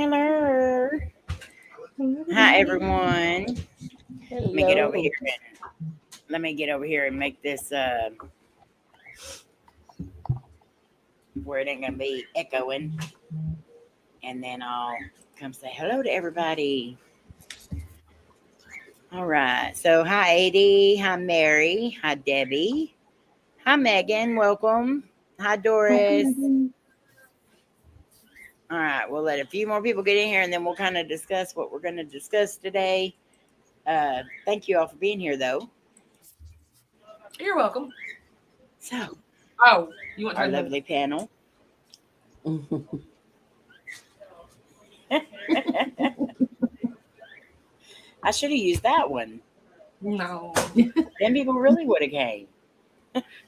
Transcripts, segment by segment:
Hello. Hi, everyone. Hello. Let me get over here and make this where it ain't gonna be echoing, and then I'll come say hello to everybody. All right. So hi, AD. Hi, Mary. Hi, Debbie. Hi, Megan. Welcome. Hi, Doris. All right. We'll let a few more people get in here, and then we'll kind of discuss what we're going to discuss today. Thank you all for being here, though. You're welcome. So, you want our lovely panel. I should have used that one. No. Then people really would have came.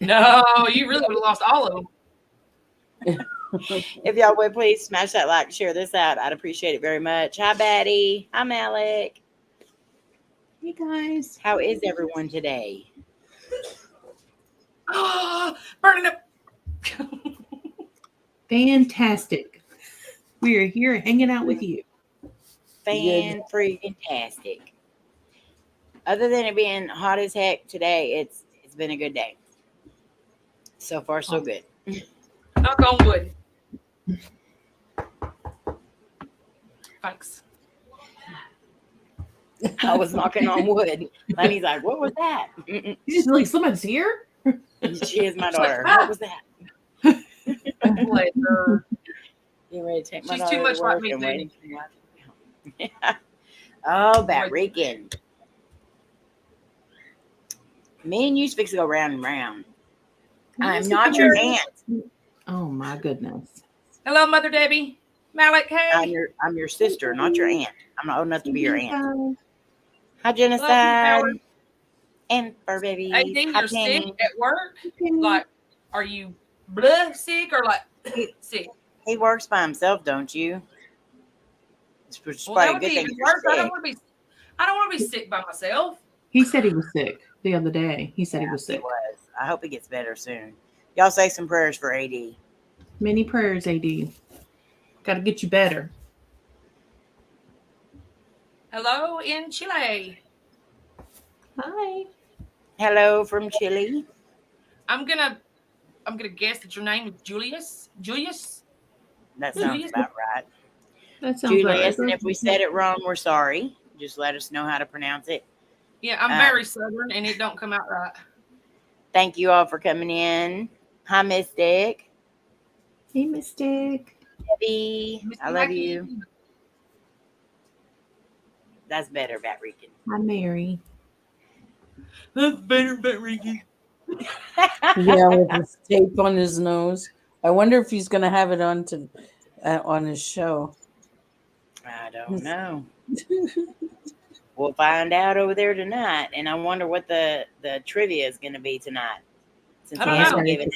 No, you really would have lost all of them. If y'all would please smash that like, share this out. I'd appreciate it very much. Hi, Batty. Hi, Malik. Hey, guys. How is everyone today? Burning up. Fantastic. We are here hanging out with you. Fan-freaking-tastic. Other than it being hot as heck today, it's been a good day. So far, so good. Knock on wood. Thanks. I was knocking on wood. Lenny's like, what was that? You just like, someone's here? She is my daughter. What was that? Let her. You ready to take my She's daughter too much to like work me, and too. waiting for me? Yeah. Oh, Batrican. Me and you's fixing to go round and round. I'm not your aunt. Oh my goodness. Hello, Mother Debbie. Malik, hey. I'm your sister, not your aunt. I'm not old enough to be your aunt. Hi, Love Genocide. you, And fur baby. AD, you're sick at work? Like, are you sick or like sick? He works by himself, don't you? It's Well, that probably a would good be thing even you're worse. I sick. don't want to be sick by myself. He said he was sick the other day. He said he was He sick. was. I hope he gets better soon. Y'all say some prayers for AD. Many prayers, AD. Got to get you better. Hello in Chile. Hi. Hello from Chile. I'm gonna guess that your name is Julius. Julius? That sounds about right. That sounds Julius, right. and if we said it wrong, we're sorry. Just let us know how to pronounce it. Yeah, I'm very southern and it don't come out right. Thank you all for coming in. Hi, Mystic. Hey, Mystic. Debbie, I love you. That's better, Batrican. Hi, Mary. That's better, Batrican. Yeah, with his tape on his nose. I wonder if he's going to have it on his show. I don't know. We'll find out over there tonight, and I wonder what the trivia is going to be tonight. Since I don't he hasn't know. given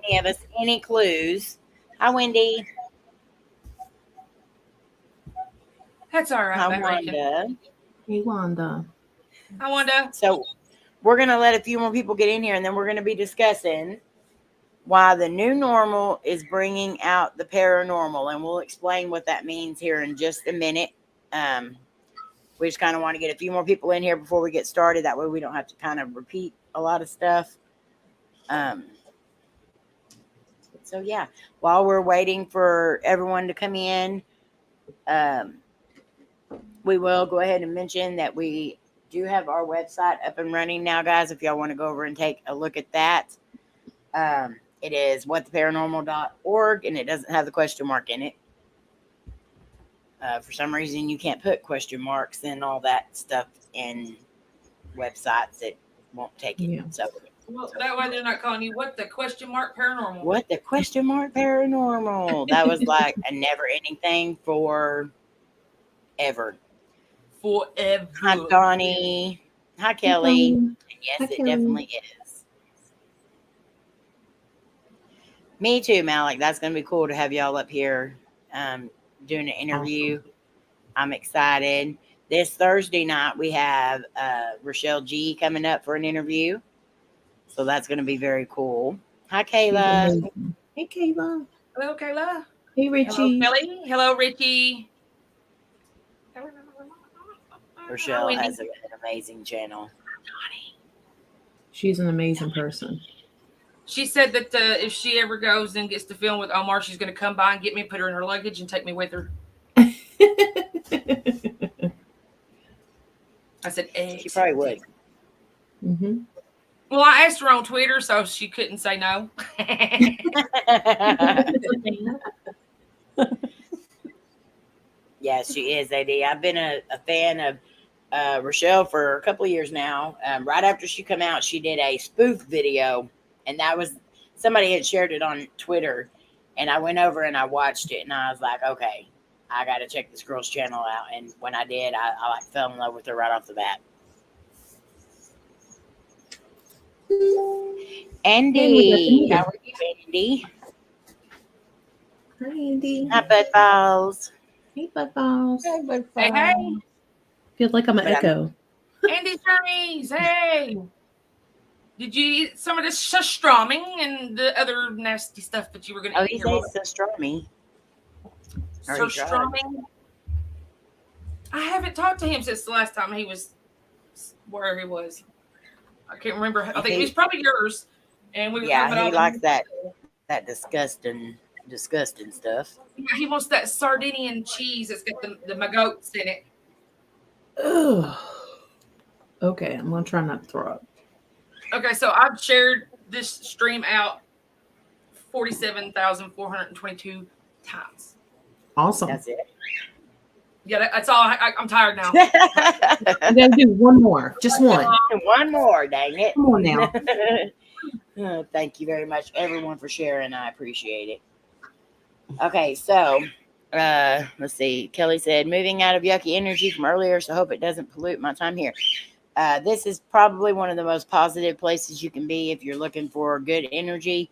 any of us any clues. Hi, Wendy. That's all right. Hi, Wanda. Hey, Wanda. Hi, Wanda. So we're going to let a few more people get in here, and then we're going to be discussing why the new normal is bringing out the paranormal, and we'll explain what that means here in just a minute. We just kind of want to get a few more people in here before we get started. That way we don't have to kind of repeat a lot of stuff. So, yeah, while we're waiting for everyone to come in, we will go ahead and mention that we do have our website up and running now, guys, if y'all want to go over and take a look at that. It is WhatTheParanormal.org, and it doesn't have the question mark in it. For some reason, you can't put question marks and all that stuff in websites. It won't take it. Yeah. So, Well, that way they're not calling you what the question mark paranormal. what the question mark paranormal? That was like a never-ending thing for ever. Forever. Hi, Donnie. Hi, Kelly. And yes, Hi, it Kelly. definitely is. Me too, Malik. That's going to be cool to have y'all up here doing an interview. Awesome. I'm excited. This Thursday night, we have Rochelle G coming up for an interview. So that's going to be very cool. Hi, Kayla. Hey, Kayla. Hello, Kayla. Hey, Richie. Hello, Kelly. Hello, Richie. Rochelle has an amazing channel. She's an amazing person. She said that if she ever goes and gets to film with Omar, she's going to come by and get me, put her in her luggage, and take me with her. I said, She probably would. Mm-hmm. Well, I asked her on Twitter, so she couldn't say no. Yes, she is, AD. I've been a fan of Rochelle for a couple of years now. Right after she come out, she did a spoof video, and that was somebody had shared it on Twitter, and I went over and I watched it, and I was like, okay, I got to check this girl's channel out. And when I did, I like fell in love with her right off the bat. Andy, how are you, Andy? Hi, Andy. Hi, Bud Balls. Hey, Bud Balls. Hey, but Hey, hey. Feel like I'm an echo. Andy Journeys, hey. Did you eat some of this pastrami and the other nasty stuff that you were going to Oh, eat? he says pastrami. Pastrami. I haven't talked to him since the last time he was where he was. I can't remember. I think it was probably yours. And we were talking about he likes that disgusting stuff. Yeah, he wants that Sardinian cheese that's got the Mcwaters in it. Ugh. Okay, I'm gonna try not to throw up. Okay, so I've shared this stream out 47,422 times. Awesome. That's it. Yeah, that's all. I'm tired now. I'm gonna do one more, just one. One more, dang it. Come on now. Thank you very much, everyone, for sharing. I appreciate it. Okay, so let's see. Kelly said, moving out of yucky energy from earlier, so hope it doesn't pollute my time here. This is probably one of the most positive places you can be if you're looking for good energy.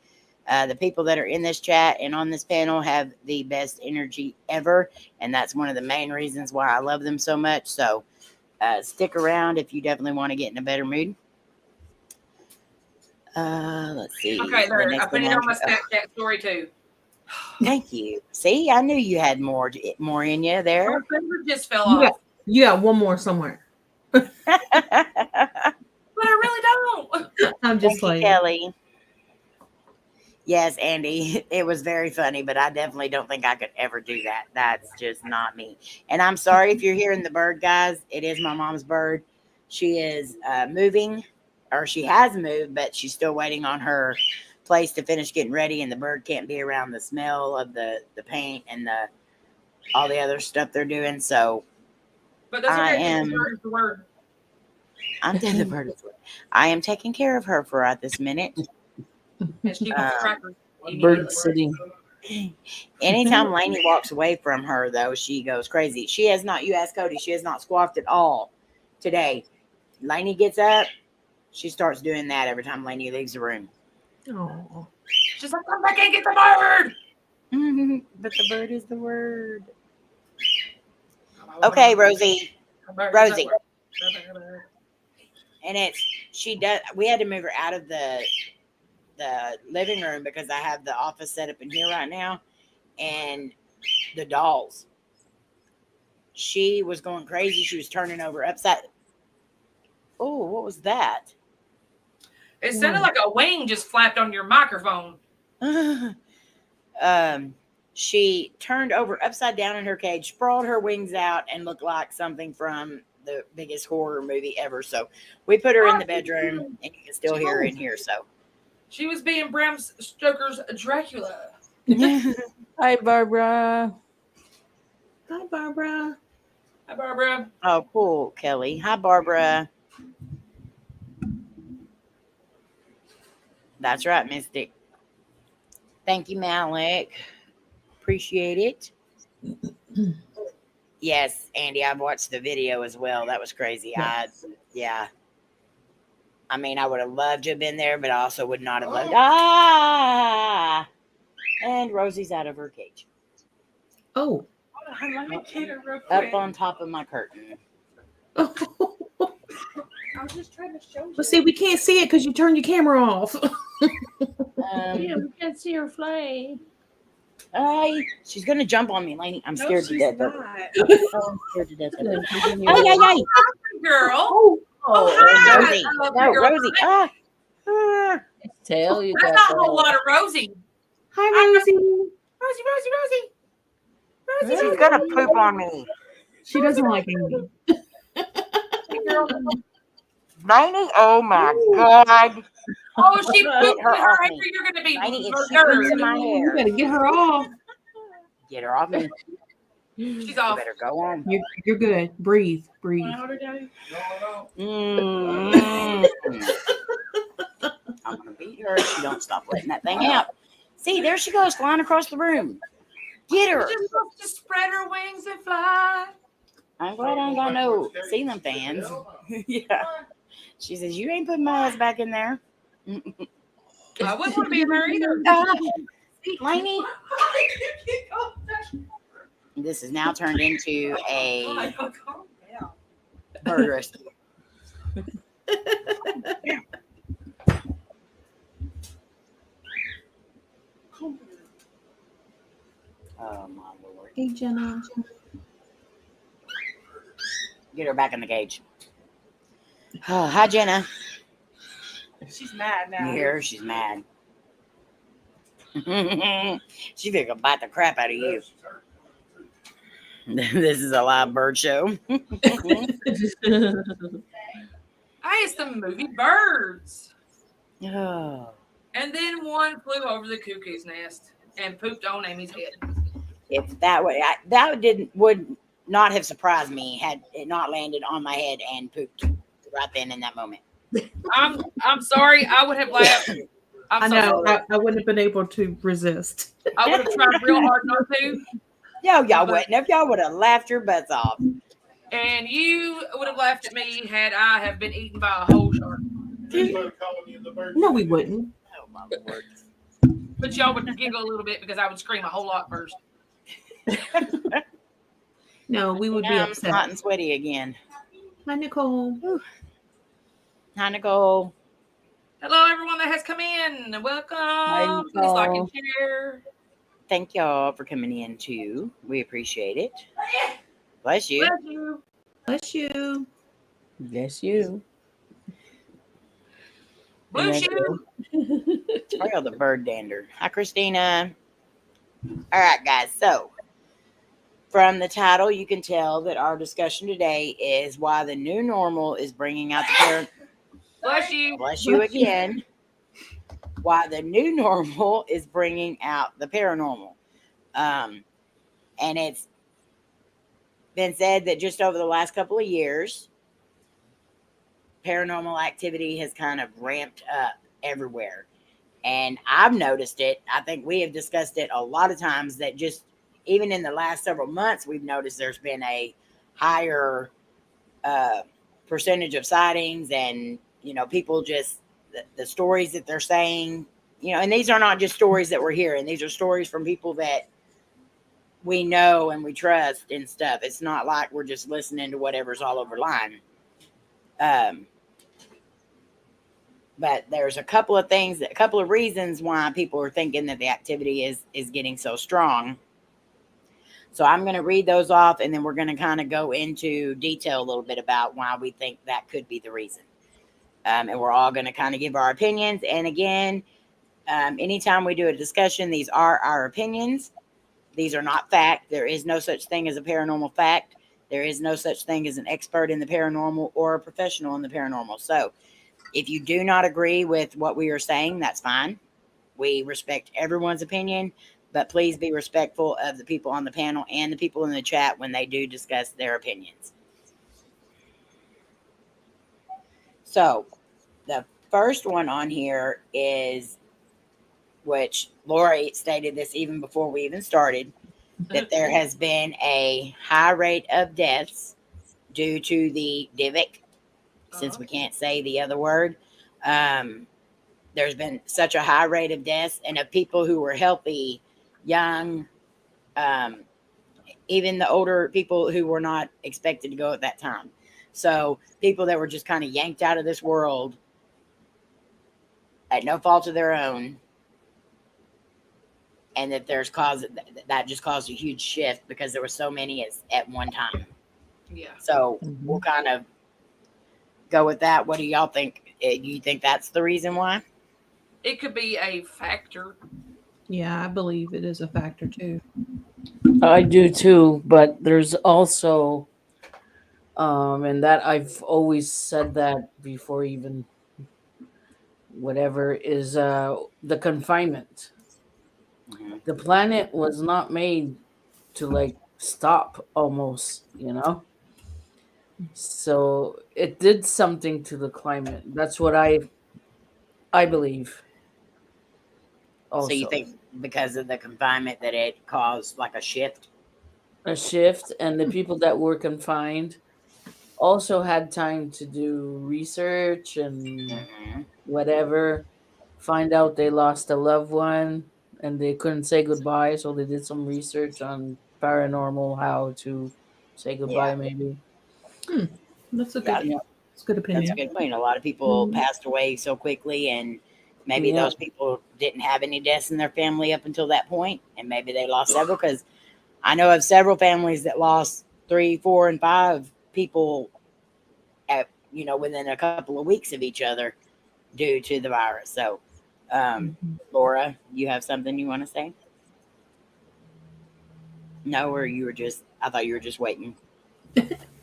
The people that are in this chat and on this panel have the best energy ever, and that's one of the main reasons why I love them so much. So stick around if you definitely want to get in a better mood. Let's see. Okay, there. I put it on my Snapchat story too. Thank you. See, I knew you had more in you there. My finger just fell off. You got one more somewhere. But I really don't. I'm just Thank you, Kelly. Yes, Andy, it was very funny, but I definitely don't think I could ever do that. That's just not me. And I'm sorry if you're hearing the bird, guys. It is my mom's bird. She is moving, or she has moved, but she's still waiting on her place to finish getting ready, and the bird can't be around the smell of the paint and all the other stuff they're doing. So But that's okay. The bird is the word. I'm the bird is the word. I am taking care of her for right this minute. And she wants crackers. Bird sitting. Anytime Lainey walks away from her, though, she goes crazy. She has not, you ask Cody, she has not squawked at all today. Lainey gets up, she starts doing that every time Lainey leaves the room. Oh. She's like, come back and get the bird. But the bird is the word. Okay, Rosie. Rosie. And we had to move her out of the living room because I have the office set up in here right now, and the dolls. She was going crazy. She was turning over upside. Oh, what was that? It sounded like a wing just flapped on your microphone. She turned over upside down in her cage, sprawled her wings out, and looked like something from the biggest horror movie ever. So we put her in the bedroom, and you can still hear her in here. So she was being Bram Stoker's Dracula. Hi, Barbara. Hi, Barbara. Hi, Barbara. Oh, cool, Kelly. Hi, Barbara. That's right, Mystic. Thank you, Malik. Appreciate it. Yes, Andy, I've watched the video as well. That was crazy. Yes. I mean, I would have loved to have been there, but I also would not have loved. And Rosie's out of her cage. Oh. Let me get her real quick. Up on top of my curtain. I was just trying to show you. But see, we can't see it because you turned your camera off. Yeah, we can't see her fly. She's gonna jump on me, Lainey. I'm scared to death of her. Not. Oh, I'm scared to death of her. Ay. Girl. Oh, hi. Rosie. I love No, you, girl. Rosie. Ah. Tail, you That's got not a whole lot of Rosie. Hi, Rosie. Rosie. She's gonna poop on me. She doesn't like Amy. Hey, girl. Lainey, oh my God. Oh, she Get pooped her in her off hair. me. You're going to be Lainey, if she murdered. poops in my You hair, gotta get her off. get her off me. She's You off. better go on. You're good. Breathe. Mm. I'm gonna beat her if she don't stop letting that thing out. See, there she goes, flying across the room. Get her. She just wants to spread her wings and fly. I'm glad I ain't got no ceiling fans. Yeah. She says, you ain't putting my ass back in there. I wouldn't want to be in there either. Lainey. This is now turned into a bird rescue. Oh my Lord. Hey, Jenna. Get her back in the cage. Oh, hi, Jenna. She's mad now. You hear her? She's mad. She gonna bite the crap out of you. This is a live bird show. I asked them movie birds. Oh. And then one flew over the cuckoo's nest and pooped on Amy's head. If that would would not have surprised me had it not landed on my head and pooped right then in that moment. I'm sorry. I would have laughed. I know. I wouldn't have been able to resist. I would have tried real hard not to. Y'all wouldn't. If y'all would have laughed your butts off. And you would have laughed at me had I have been eaten by a whole shark. No, we wouldn't. Oh my Lord. But y'all would giggle a little bit because I would scream a whole lot first. No, we would be I'm upset. hot and sweaty again. Hi, Nicole. Hi, Nicole. Hello, everyone that has come in. Welcome. Please like and share. Thank y'all for coming in too. We appreciate it. Bless you. Bless you. Bless you. Bless you. Blue shoe. Ariel the bird dander. Hi, Christina. All right, guys. So, from the title, you can tell that our discussion today is why the new normal is bringing out the Bless you. Bless you again. Why the new normal is bringing out the paranormal. And it's been said that just over the last couple of years, paranormal activity has kind of ramped up everywhere. And I've noticed it. I think we have discussed it a lot of times that just even in the last several months, we've noticed there's been a higher percentage of sightings and, people just, the stories that they're saying, and these are not just stories that we're hearing. These are stories from people that we know and we trust and stuff. It's not like we're just listening to whatever's all over line. But there's a couple of reasons why people are thinking that the activity is getting so strong. So I'm going to read those off, and then we're going to kind of go into detail a little bit about why we think that could be the reason. And we're all going to kind of give our opinions. And again, anytime we do a discussion, these are our opinions. These are not fact. There is no such thing as a paranormal fact. There is no such thing as an expert in the paranormal or a professional in the paranormal. So if you do not agree with what we are saying, that's fine. We respect everyone's opinion, but please be respectful of the people on the panel and the people in the chat when they do discuss their opinions. So the first one on here is, which Lora stated this even before we even started, that there has been a high rate of deaths due to the DIVIC, since we can't say the other word. There's been such a high rate of deaths and of people who were healthy, young, even the older people who were not expected to go at that time. So people that were just kind of yanked out of this world at no fault of their own. and that that just caused a huge shift because there were so many at one time. Yeah. So Mm-hmm. we'll kind of go with that. What do y'all think? Do you think that's the reason why? It could be a factor. Yeah, I believe it is a factor too. I do too, but there's also, and that I've always said that before even whatever is the confinement. Mhm. The planet was not made to like stop almost, you know? So it did something to the climate. That's what I believe So you also. think because of the confinement that it caused like a shift? A shift, and the people that were confined also had time to do research and Mhm. whatever, find out they lost a loved one and they couldn't say goodbye, so they did some research on paranormal, how to say goodbye, Yeah, maybe. That's a yeah, good. It's a good that's a opinion. good point. A lot of people Mhm. passed away so quickly, and maybe Yeah, those people didn't have any deaths in their family up until that point, and maybe they lost several. Because I know of several families that lost 3, 4, and 5 people at within a couple of weeks of each other due to the virus. So, Mhm. Laura, you have something you want to say? No, or I thought you were just waiting.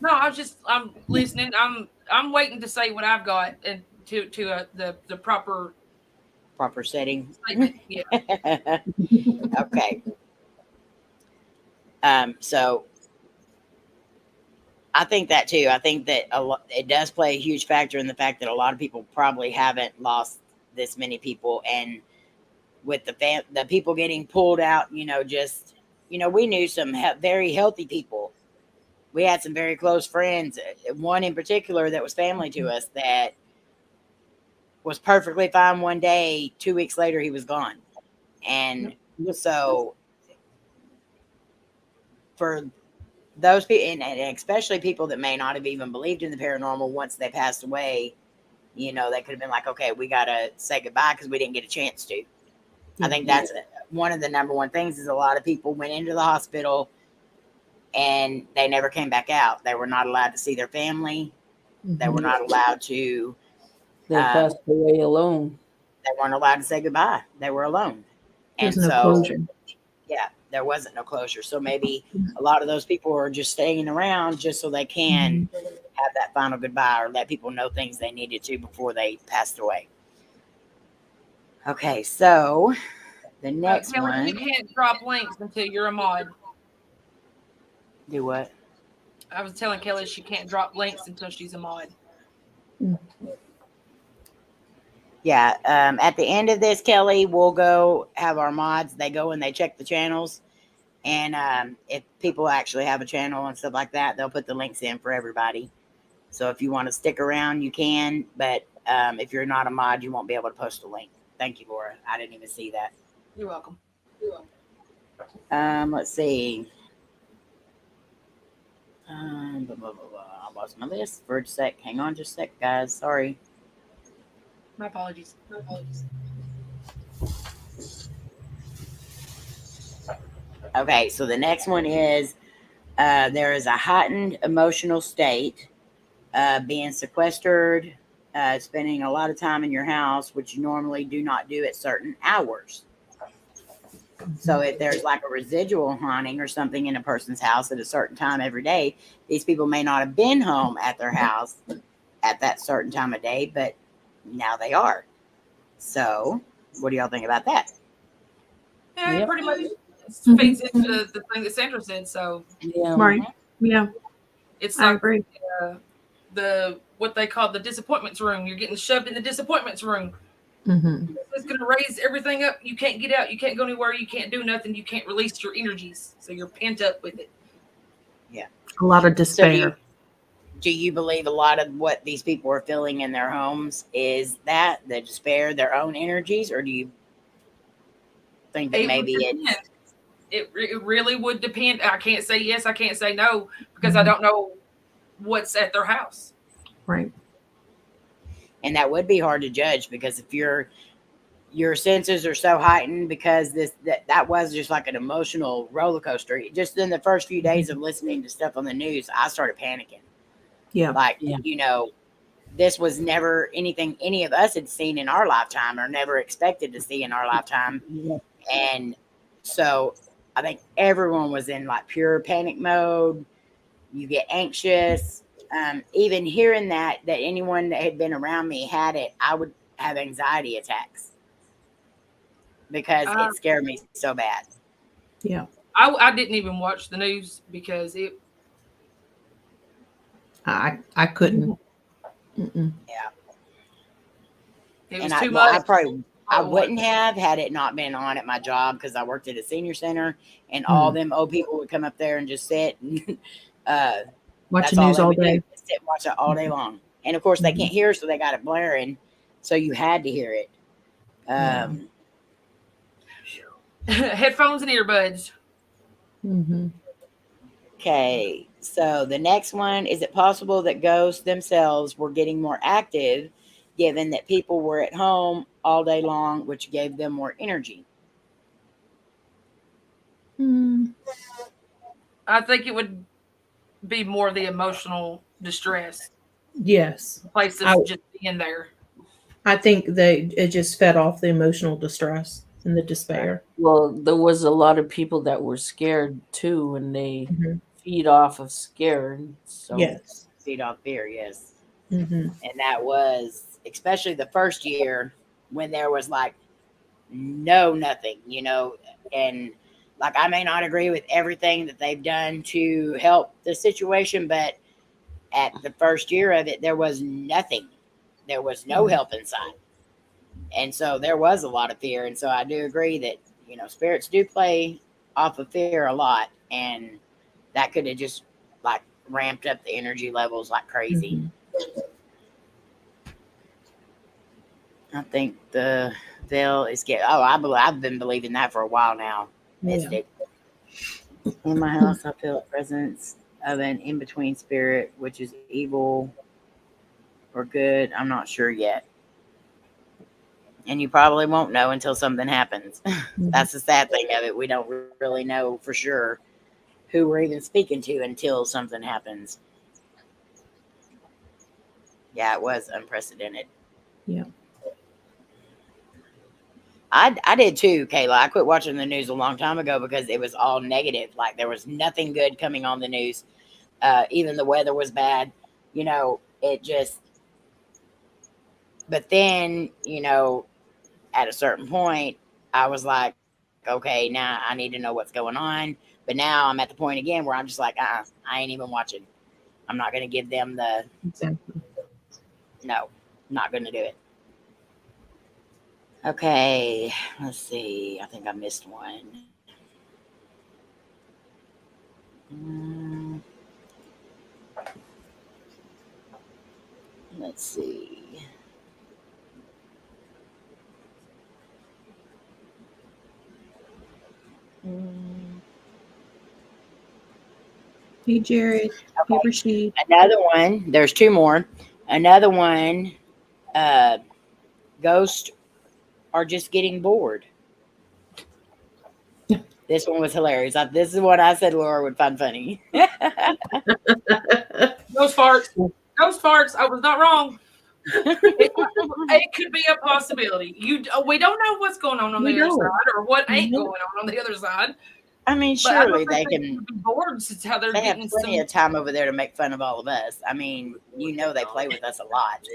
No, I'm listening. I'm waiting to say what I've got and to the proper Proper setting. statement. Yeah. Okay. So I think that too. I think that it does play a huge factor in the fact that a lot of people probably haven't lost this many people, and with the people getting pulled out, we knew some very healthy people. We had some very close friends. One in particular that was family to us that was perfectly fine one day. 2 weeks later, he was gone, and so for those people, and especially people that may not have even believed in the paranormal, once they passed away, they could have been like, okay, we got to say goodbye because we didn't get a chance to. I think that's one of the number one things is a lot of people went into the hospital and they never came back out. They were not allowed to see their family. They were not allowed to, they passed away alone. they weren't allowed to say goodbye. They were alone. There's And no so, closure. yeah, there wasn't no closure. So maybe a lot of those people are just staying around just so they can have that final goodbye or let people know things they needed to before they passed away. Okay, so the next Kelly, one. you can't drop links until you're a mod. Do what? I was telling Kelly she can't drop links until she's a mod. Yeah, at the end of this, Kelly, we'll go have our mods. They go and they check the channels. And if people actually have a channel and stuff like that, they'll put the links in for everybody. So if you want to stick around, you can. But if you're not a mod, you won't be able to post a link. Thank you, Laura. I didn't even see that. You're welcome. Let's see. Blah, blah, blah, blah. I lost my list for a sec. Hang on just a sec, guys. Sorry. My apologies. Okay, so the next one is there is a heightened emotional state, being sequestered, spending a lot of time in your house, which you normally do not do at certain hours. So if there's like a residual haunting or something in a person's house at a certain time every day, these people may not have been home at their house at that certain time of day, but now they are. So what do y'all think about that? Yeah, Yep. pretty much feeds into the thing that Sandra said. So Yeah. Right. Yeah, it's I like agree. the what they call the disappointments room. You're getting shoved in the disappointments room. It's going to raise everything up. You can't get out. You can't go anywhere. You can't do nothing. You can't release your energies. So you're pent up with it. Yeah. A lot of So despair. do you believe a lot of what these people are feeling in their homes is that the despair, their own energies, or do you think that maybe It really would depend. I can't say yes. I can't say no because I don't know what's at their house. Right. and that would be hard to judge because if you're your senses are so heightened because that was just like an emotional roller coaster. Just in the first few days of listening to stuff on the news, I started panicking. Yeah. Like, you know, this was never anything any of us had seen in our lifetime or never expected to see in our lifetime. And so I think everyone was in like pure panic mode. You get anxious. Even hearing that anyone that had been around me had it, I would have anxiety attacks because it scared me so bad. Yeah. I didn't even watch the news because I couldn't. Mm-mm. Yeah. It was too much. I wouldn't have had it not been on at my job because I worked at a senior center and all them old people would come up there and just sit and watch the news all day. Sit and watch it all day long. And of course they can't hear, so they got it blaring. So you had to hear it. Headphones and earbuds. Okay, so the next one, is it possible that ghosts themselves were getting more active given that people were at home all day long, which gave them more energy? I think it would be more the emotional distress. Yes. Place of just being there. I think it just fed off the emotional distress and the despair. Well, there was a lot of people that were scared too, and they feed off of scared. So. Yes. Feed off fear, yes. And that was, especially the first year when there was like nothing, you know, and like I may not agree with everything that they've done to help the situation, but at the first year of it, there was nothing. There was no help inside. And so there was a lot of fear. And so I do agree that, you know, spirits do play off of fear a lot. And that could have just like ramped up the energy levels like crazy. I think the veil is getting, I've been believing that for a while now. Mystic. In my house, I feel a presence of an in-between spirit, which is evil or good. I'm not sure yet. And you probably won't know until something happens. That's the sad thing of it. We don't really know for sure who we're even speaking to until something happens. Yeah, it was unprecedented. Yeah. I did too, Kayla. I quit watching the news a long time ago because it was all negative. Like there was nothing good coming on the news. Even the weather was bad. You know, it just... But then, you know, at a certain point, I was like, okay, now I need to know what's going on. But now I'm at the point again where I'm just like, I ain't even watching. I'm not going to give them the... Exactly. No, not going to do it. Okay, let's see. I think I missed one. Let's see. Hey, Jared. Hey, Rashid. Another one. There's two more. Another one. Ghosts are just getting bored. This one was hilarious. This is what I said Laura would find funny. Ghost farts. Ghost farts. I was not wrong. It could be a possibility. We don't know what's going on the other side or what ain't going on the other side. I mean, surely they can be bored since how they're have getting plenty of time over there to make fun of all of us. I mean, you know they play with us a lot.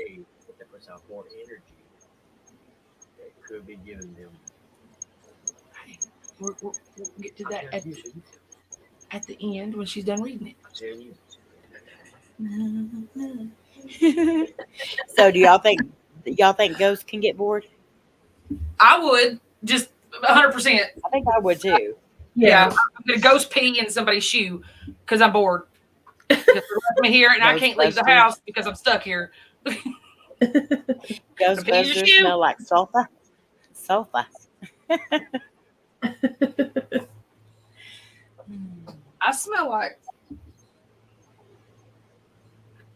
That puts out more energy. That could be giving them. We'll get to that at the end when she's done reading it. So, do y'all think ghosts can get bored? I would, just 100%. I think I would too. Yeah, I'm gonna ghost pee in somebody's shoe because I'm bored. Because they're left me here and I can't leave the house because I'm stuck here. Ghostbusters smell like sulfur. Sulfur. I smell like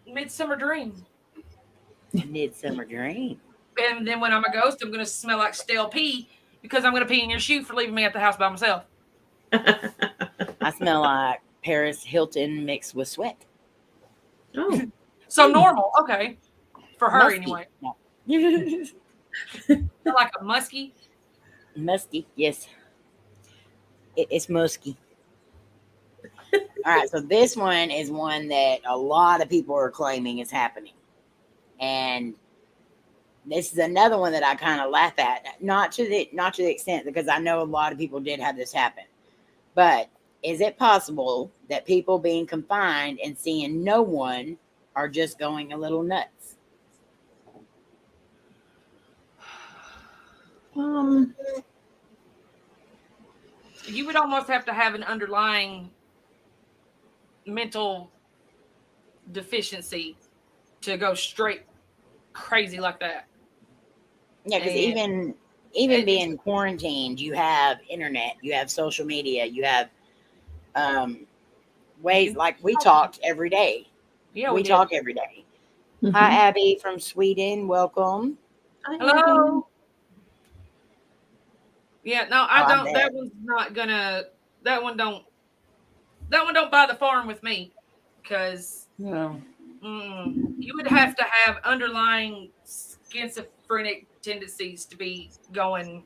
Midsummer Dream. Midsummer Dream. And then when I'm a ghost, I'm going to smell like stale pee because I'm going to pee in your shoe for leaving me at the house by myself. I smell like Paris Hilton mixed with sweat. Oh, So normal, okay, for her Musky. anyway. No. Like a musky. Musky, yes. It's musky. All right, so this one is one that a lot of people are claiming is happening. And this is another one that I kind of laugh at. Not to the extent, because I know a lot of people did have this happen. But is it possible that people being confined and seeing no one are just going a little nuts? You would almost have to have an underlying mental deficiency to go straight crazy like that. Yeah, because even being quarantined, you have internet, you have social media, you have ways like we talked every day. Yeah, we talk every day. mhm. Hi, Abby from Sweden. Welcome. Hello. Yeah, no, I don't. bet. That one's not gonna. That one don't buy the farm with me, because No. you would have to have underlying schizophrenic tendencies to be going.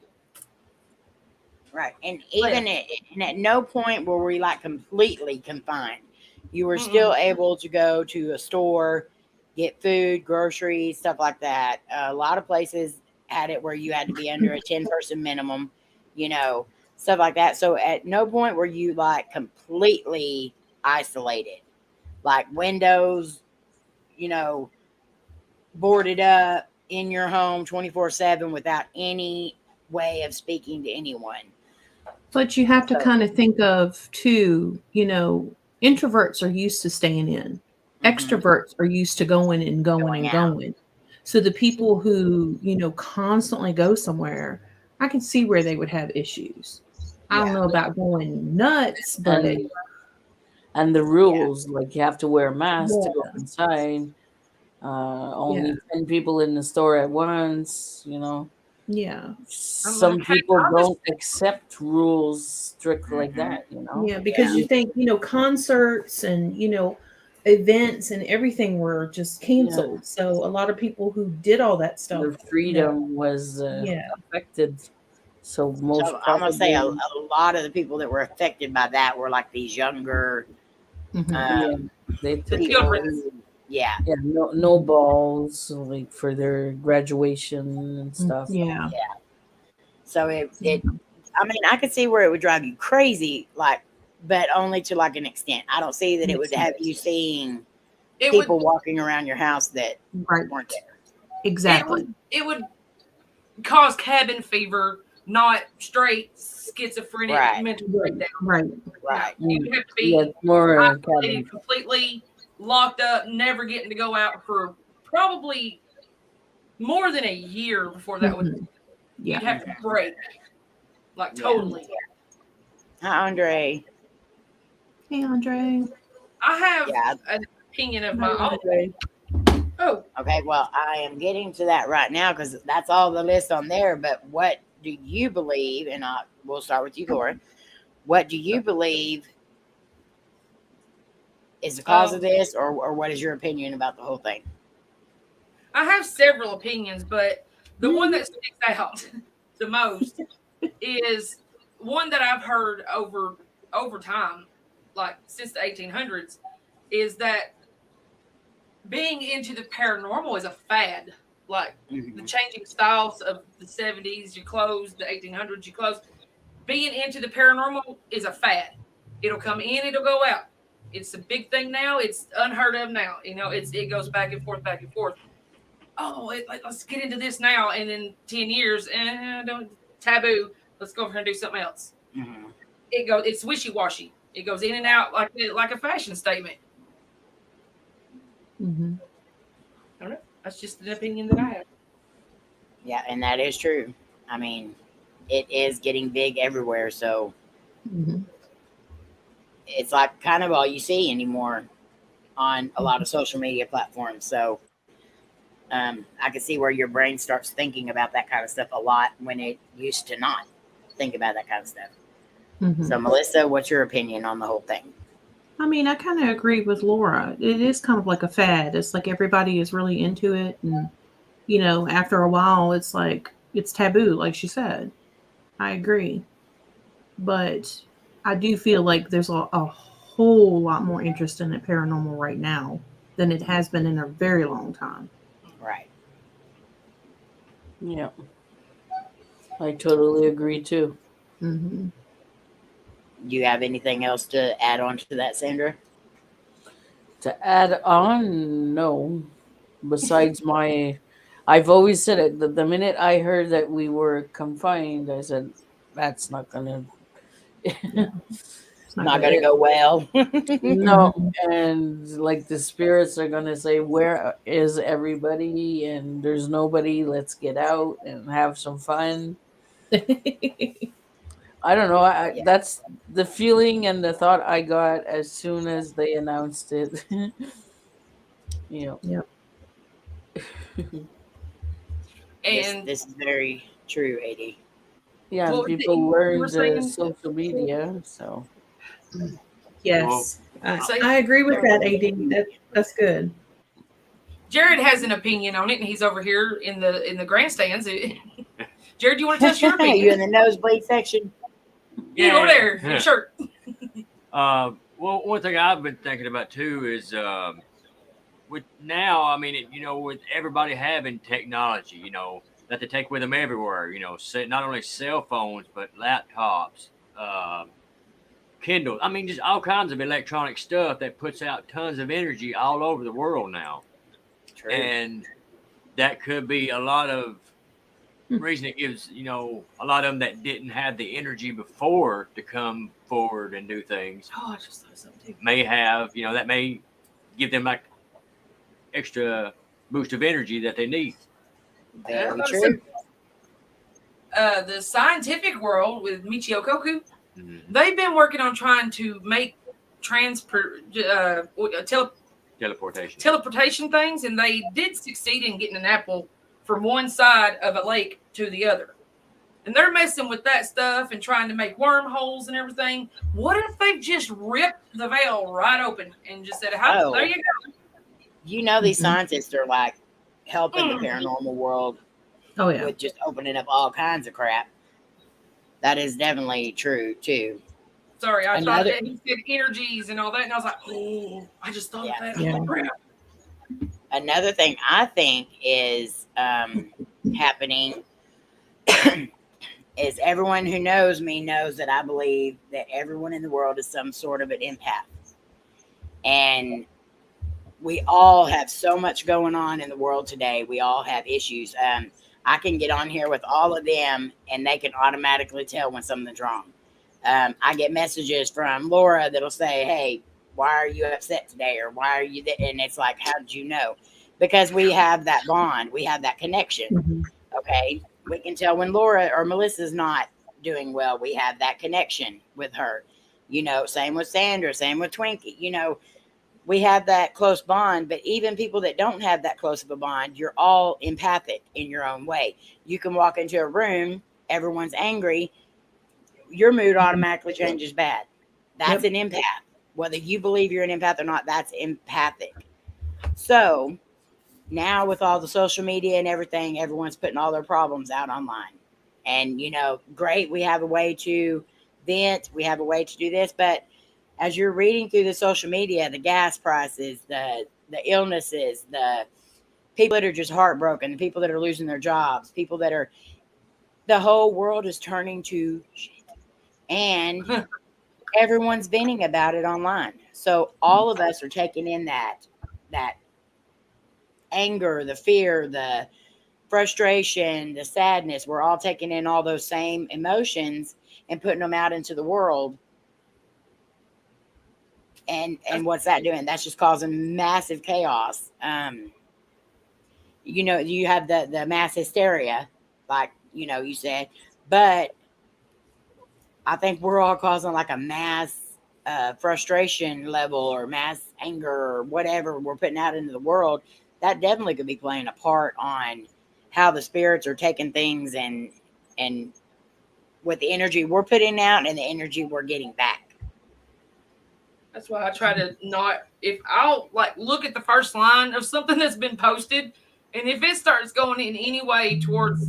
Right. And even at no point were we like completely confined. You were still able to go to a store, get food, groceries, stuff like that. A lot of places had it where you had to be under a 10-person minimum, stuff like that. So at no point were you like completely isolated, like windows, boarded up in your home 24/7 without any way of speaking to anyone. But you have to kind of think of too, introverts are used to staying in. Extroverts are used to going and going and going. So the people who, constantly go somewhere, I can see where they would have issues. I don't know about going nuts, but and the rules, like you have to wear a mask to go inside. Only 10 people in the store at once, Yeah. Some people don't accept rules strict like that, Yeah, because you think, concerts and, events and everything were just canceled. So a lot of people who did all that stuff, their freedom was affected. So most I'm gonna say a lot of the people that were affected by that were like these younger they took yeah, no balls like for their graduation and stuff. Yeah. So it I mean, I could see where it would drive you crazy, like, but only to like an extent. I don't see that it would have you seeing people walking around your house that weren't there. Exactly. It would cause cabin fever, not straight schizophrenic mental breakdown. Right. You have to be isolated, completely locked up, never getting to go out for probably more than a year before that would. You'd have to break, like totally. Hi, Andre. Hey, Andre. I have an opinion of my own. Oh, okay. Well, I am getting to that right now because that's all the list on there. But what do you believe? And we'll start with you, Lora. What do you believe is the cause of this, or what is your opinion about the whole thing? I have several opinions, but the one that sticks out the most is one that I've heard over time, like since the 1800s, is that being into the paranormal is a fad. Like the changing styles of the 70s, you close, the 1800s, you close. Being into the paranormal is a fad. It'll come in, it'll go out. It's a big thing now. It's unheard of now. It goes back and forth, back and forth. Oh, let's get into this now. And in 10 years, don't taboo. Let's go over here and do something else. It's wishy-washy. It goes in and out like a fashion statement. I don't know. That's just an opinion that I have. Yeah, and that is true. I mean, it is getting big everywhere, so it's like kind of all you see anymore on a lot of social media platforms. So I can see where your brain starts thinking about that kind of stuff a lot when it used to not think about that kind of stuff. Mhm. So, Melissa, what's your opinion on the whole thing? I mean, I kind of agree with Lora. It is kind of like a fad. It's like everybody is really into it. And, you know, after a while, it's like, it's taboo, like she said. I agree. But I do feel like there's a whole lot more interest in it paranormal right now than it has been in a very long time. Right. Yeah. I totally agree too. Mm-hmm. Do you have anything else to add on to that, Sandra? To add on, no. Besides I've always said it. The minute I heard that we were confined, I said, that's not gonna. It's Not good. going to go well. No, and like the spirits are gonna say, "Where is everybody?" And there's nobody. Let's get out and have some fun. I don't know. Yeah. That's the feeling and the thought I got as soon as they announced it. You know. Yep. And This is very true, AD. Yeah, What and was it people you learn were the saying? social media. So Yes. Say- I agree with that, AD. That's good. Jared has an opinion on it, and he's over here in the grandstands. Jared, do you want to test your You opinion? in the nosebleed section? You over there in your shirt. Well, one thing I've been thinking about too is with now, I mean, with everybody having technology, that they take with them everywhere, not only cell phones, but laptops, Kindle. I mean, just all kinds of electronic stuff that puts out tons of energy all over the world now. True. And that could be a lot of reason it gives, a lot of them that didn't have the energy before to come forward and do things. Oh, I just thought of something too. May have, that may give them like extra boost of energy that they need. Very I thought true. The scientific world with Michio Kaku, Mm-hmm. they've been working on trying to make teleportation things, and they did succeed in getting an apple from one side of a lake to the other. And they're messing with that stuff and trying to make wormholes and everything. What if they've just ripped the veil right open and just said, Oh. there you go. You know, these scientists are like helping the paranormal world Oh, yeah. with just opening up all kinds of crap. That is definitely true, too. Sorry, I thought Another- that he said energies and all that, and I was like, oh, I just thought of that. Yeah. Crap. Another thing I think is happening is everyone who knows me knows that I believe that everyone in the world is some sort of an empath. And we all have so much going on in the world today. We all have issues. I can get on here with all of them and they can automatically tell when something's wrong. I get messages from Lora that'll say, hey, why are you upset today? Or why are you there? And it's like, how did you know? Because we have that bond. We have that connection. Mhm. Okay. We can tell when Lora or Melissa's not doing well. We have that connection with her. Same with Sandra, same with Twinkie. We have that close bond, but even people that don't have that close of a bond, you're all empathic in your own way. You can walk into a room, everyone's angry, your mood automatically changes bad. That's an empath. Whether you believe you're an empath or not, that's empathic. So now with all the social media and everything, everyone's putting all their problems out online. And, great, we have a way to vent, we have a way to do this, but as you're reading through the social media, the gas prices, the illnesses, the people that are just heartbroken, the people that are losing their jobs, the whole world is turning to shit. And everyone's venting about it online. So all of us are taking in that anger, the fear, the frustration, the sadness. We're all taking in all those same emotions and putting them out into the world. And what's that doing? That's just causing massive chaos. You have the mass hysteria, like, you said, but I think we're all causing like a mass frustration level or mass anger or whatever we're putting out into the world that definitely could be playing a part on how the spirits are taking things and with the energy we're putting out and the energy we're getting back. That's why I try to not, if I'll like look at the first line of something that's been posted, and if it starts going in any way towards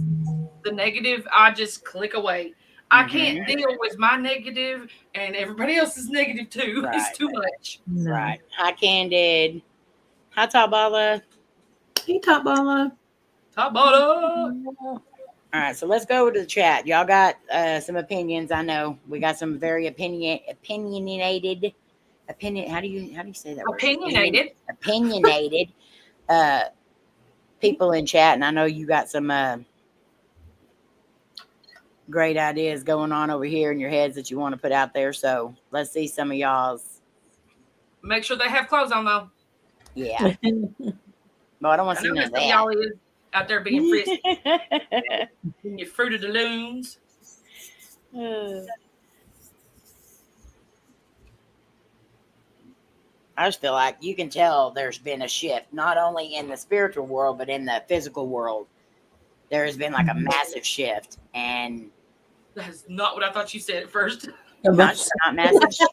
the negative, I just click away. I can't deal with my negative and everybody else's negative too. Right. It's too much. No. Right. Hi, Candid. Hi, Tabala. Hey, Top Balla. Tabata. All right, so let's go over to the chat. Y'all got some opinions. I know we got some very opinionated. How do you say that word? Opinionated people in chat, and I know you got some great ideas going on over here in your heads that you want to put out there. So let's see some of y'all's. Make sure they have clothes on though. Yeah. No, I don't want to see none of that. Y'all is out there being frisky. Your Fruit of the Loons. I just feel like you can tell there's been a shift, not only in the spiritual world, but in the physical world. There has been like a massive shift, and That's not what I thought you said at first. not massive shit.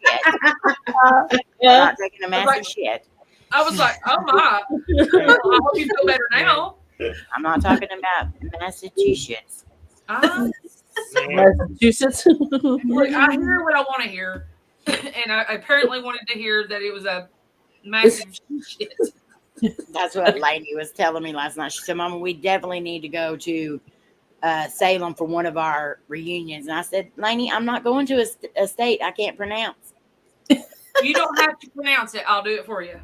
Not taking a massive shit. I was like, oh my. I hope you feel better now. I'm not talking about Massachusetts. Massachusetts. Look, I hear what I want to hear. And I apparently wanted to hear that it was a massive shit. That's what Layne was telling me last night. She said, Mama, we definitely need to go to Salem for one of our reunions. And I said, Layne, I'm not going to a state I can't pronounce. You don't have to pronounce it. I'll do it for you.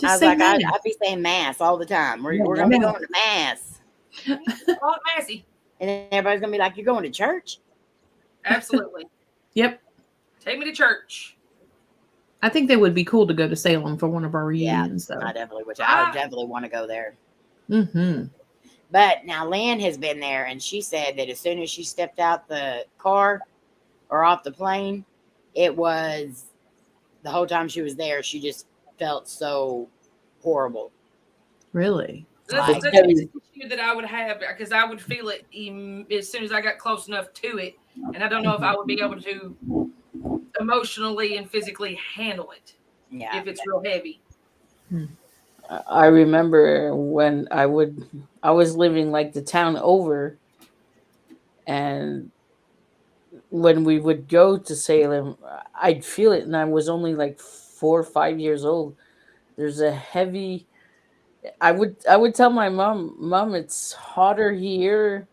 I was like, I'd be saying mass all the time. We're going to be going to mass. Call it Massey. And then everybody's going to be like, you're going to church? Absolutely. Yep. Take me to church. I think that would be cool to go to Salem for one of our reunions. I definitely would. I would definitely want to go there. Mm-hmm. But now Lynn has been there, and she said that as soon as she stepped out the car or off the plane, it was the whole time she was there, she just felt so horrible. Really? That's an issue that I would have because I would feel it as soon as I got close enough to it. And I don't know if I would be able to emotionally and physically handle it if it's real heavy. I remember when I was living like the town over, and when we would go to Salem, I'd feel it, and I was only like 4 or 5 years old. There's a heavy. I would tell my mom, it's hotter here.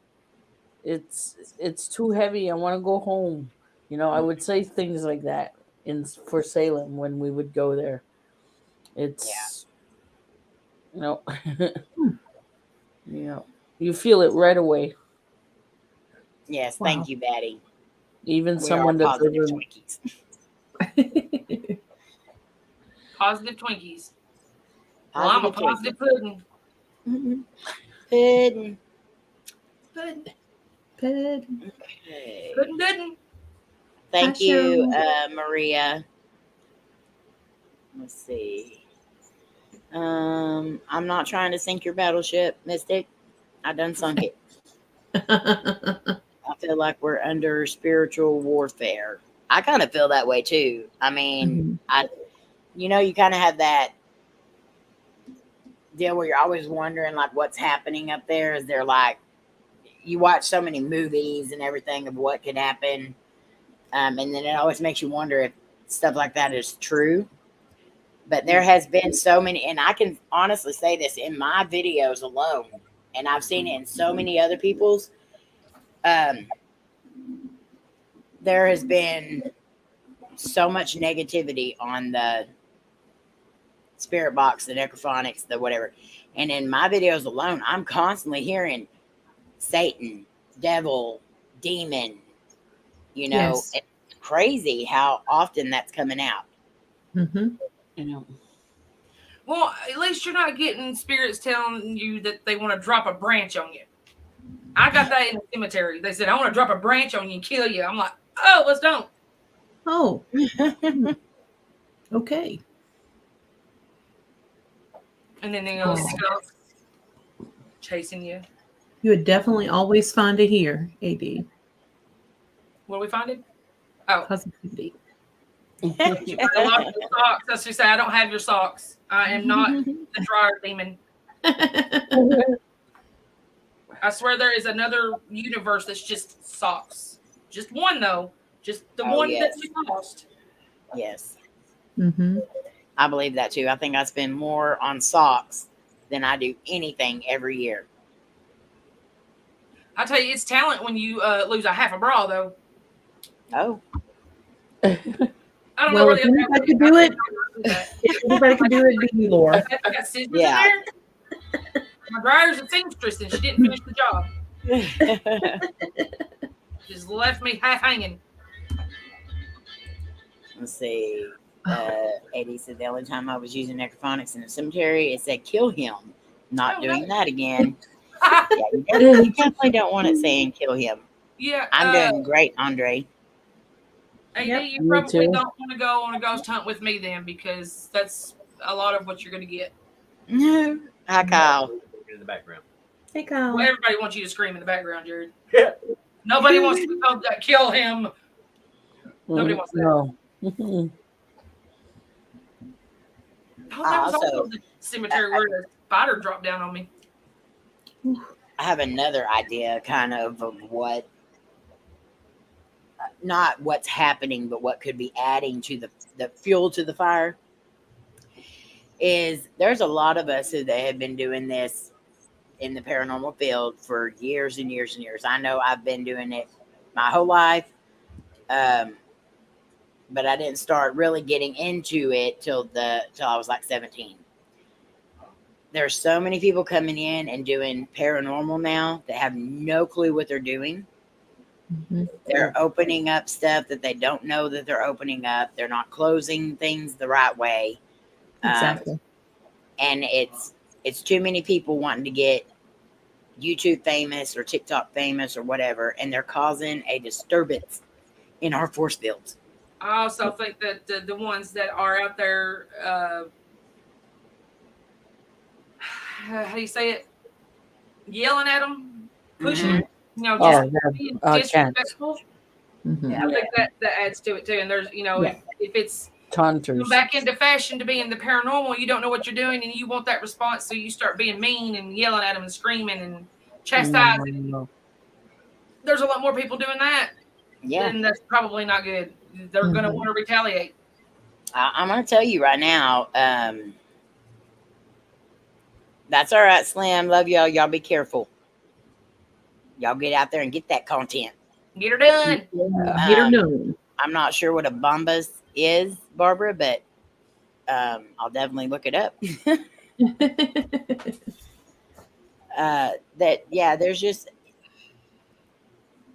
It's too heavy. I want to go home. You know, I would say things like that for Salem when we would go there. It's you know, you feel it right away. Yes, thank you, Batty. Even We someone are that's positive Twinkies. Positive Twinkies. Well, I'm a positive pudding. Mm-hmm. Pudding. Pudding. Pudding. Okay. Pudding. Thank you, Maria. Let's see. I'm not trying to sink your battleship, Mystic. I done sunk it. I feel like we're under spiritual warfare. I kind of feel that way too. I mean, you kind of have that deal where you're always wondering like what's happening up there. Is there like, you watch so many movies and everything of what could happen. And then it always makes you wonder if stuff like that is true. But there has been so many, and I can honestly say this in my videos alone, and I've seen it in so many other people's. There has been so much negativity on the spirit box, the necrophonics, the whatever. And in my videos alone, I'm constantly hearing Satan, devil, demon. It's crazy how often that's coming out. Well, at least you're not getting spirits telling you that they want to drop a branch on you. I got that in the cemetery. They said, I want to drop a branch on you and kill you. I'm like, oh, let's don't. Oh. Okay. And then chasing you. You would definitely always find it here, AD. What are we finding? Oh, Positivity. I lost your socks. That's what you say. I don't have your socks. I am not the dryer demon. I swear there is another universe that's just socks. Just one though. Just the one that we lost. Yes. Mm-hmm. I believe that too. I think I spend more on socks than I do anything every year. I tell you, it's talent when you lose a half a bra though. Oh. I don't know Well, where if the other anybody could do it, if anybody could do it, it'd be you, Laura. I got scissors in there. My dryer's a seamstress and she didn't finish the job. Just left me half hanging. Let's see. Eddie said the only time I was using necrophonics in the cemetery, it said kill him. Not doing that again. Yeah, you definitely don't want it saying kill him. Yeah. I'm doing great, Andre. AD, Yep, you probably don't want to go on a ghost hunt with me then, because that's a lot of what you're going to get. No. Hi, Kyle. In the background. Hey, Kyle. Well, everybody wants you to scream in the background, Jared. Yeah. Nobody wants to be told that kill him. Nobody wants that. No. Oh, that was also the cemetery where the spider dropped down on me. I have another idea kind of what, not what's happening, but what could be adding to the fuel to the fire. Is there's a lot of us who they have been doing this in the paranormal field for years and years and years. I know I've been doing it my whole life, but I didn't start really getting into it till I was like 17. There's so many people coming in and doing paranormal now that have no clue what they're doing. Mm-hmm. They're opening up stuff that they don't know that they're opening up. They're not closing things the right way. Exactly. And it's too many people wanting to get YouTube famous or TikTok famous or whatever, and they're causing a disturbance in our force fields. I also think that the ones that are out there, how do you say it? Yelling at them, pushing them, just being disrespectful. Mm-hmm. I think that adds to it too. And there's, if it's Taunters. back into fashion to be in the paranormal, you don't know what you're doing and you want that response, so you start being mean and yelling at them and screaming and chastising. No. There's a lot more people doing that. Yeah. Then that's probably not good. They're going to want to retaliate. I'm going to tell you right now, that's all right, Slim. Love y'all. Y'all be careful. Y'all get out there and get that content. Get her done. Get her done. I'm not sure what a bombas is, Barbara, but I'll definitely look it up. There's just,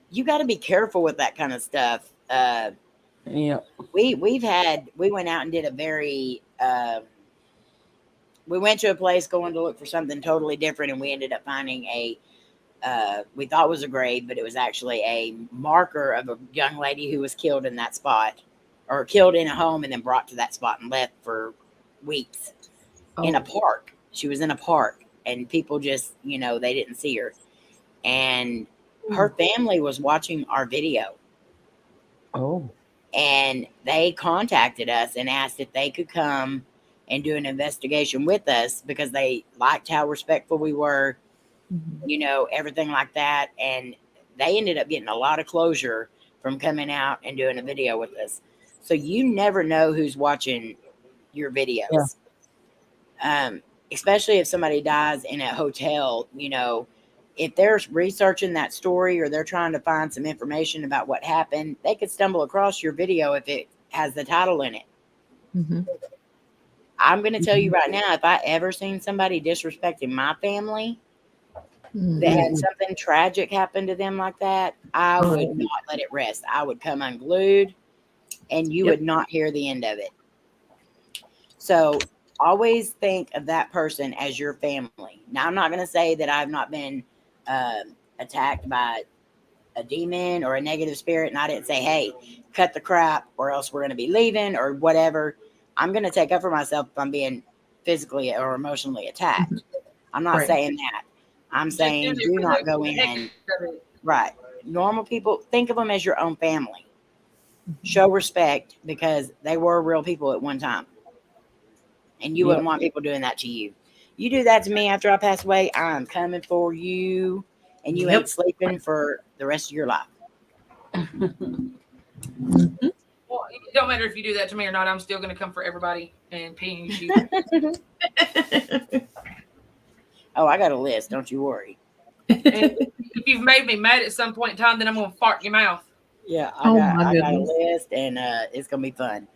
you got to be careful with that kind of stuff. We went out and did a very, we went to a place going to look for something totally different, and we ended up finding we thought was a grave, but it was actually a marker of a young lady who was killed in that spot, or killed in a home and then brought to that spot and left for weeks in a park. She was in a park, and people just, they didn't see her. And her family was watching our video. Oh. And they contacted us and asked if they could come and do an investigation with us because they liked how respectful we were, everything like that. And they ended up getting a lot of closure from coming out and doing a video with us. So you never know who's watching your videos. Yeah. Especially if somebody dies in a hotel, if they're researching that story or they're trying to find some information about what happened, they could stumble across your video if it has the title in it. Mm-hmm. I'm going to tell you right now, if I ever seen somebody disrespecting my family that had something tragic happen to them like that, I would not let it rest. I would come unglued and you would not hear the end of it. So always think of that person as your family. Now, I'm not going to say that I've not been attacked by a demon or a negative spirit, and I didn't say, hey, cut the crap or else we're going to be leaving or whatever. I'm going to take up for myself if I'm being physically or emotionally attacked. I'm not saying that. I'm Just do saying it do for not the go heck in. of it. Right. Normal people, think of them as your own family. Show respect because they were real people at one time. And you wouldn't want people doing that to you. You do that to me after I pass away, I'm coming for you. And you ain't sleeping for the rest of your life. Well, it don't matter if you do that to me or not. I'm still going to come for everybody and pee in your shoes. Oh, I got a list. Don't you worry. And if you've made me mad at some point in time, then I'm going to fart in your mouth. Yeah, I got a list, and it's gonna be fun.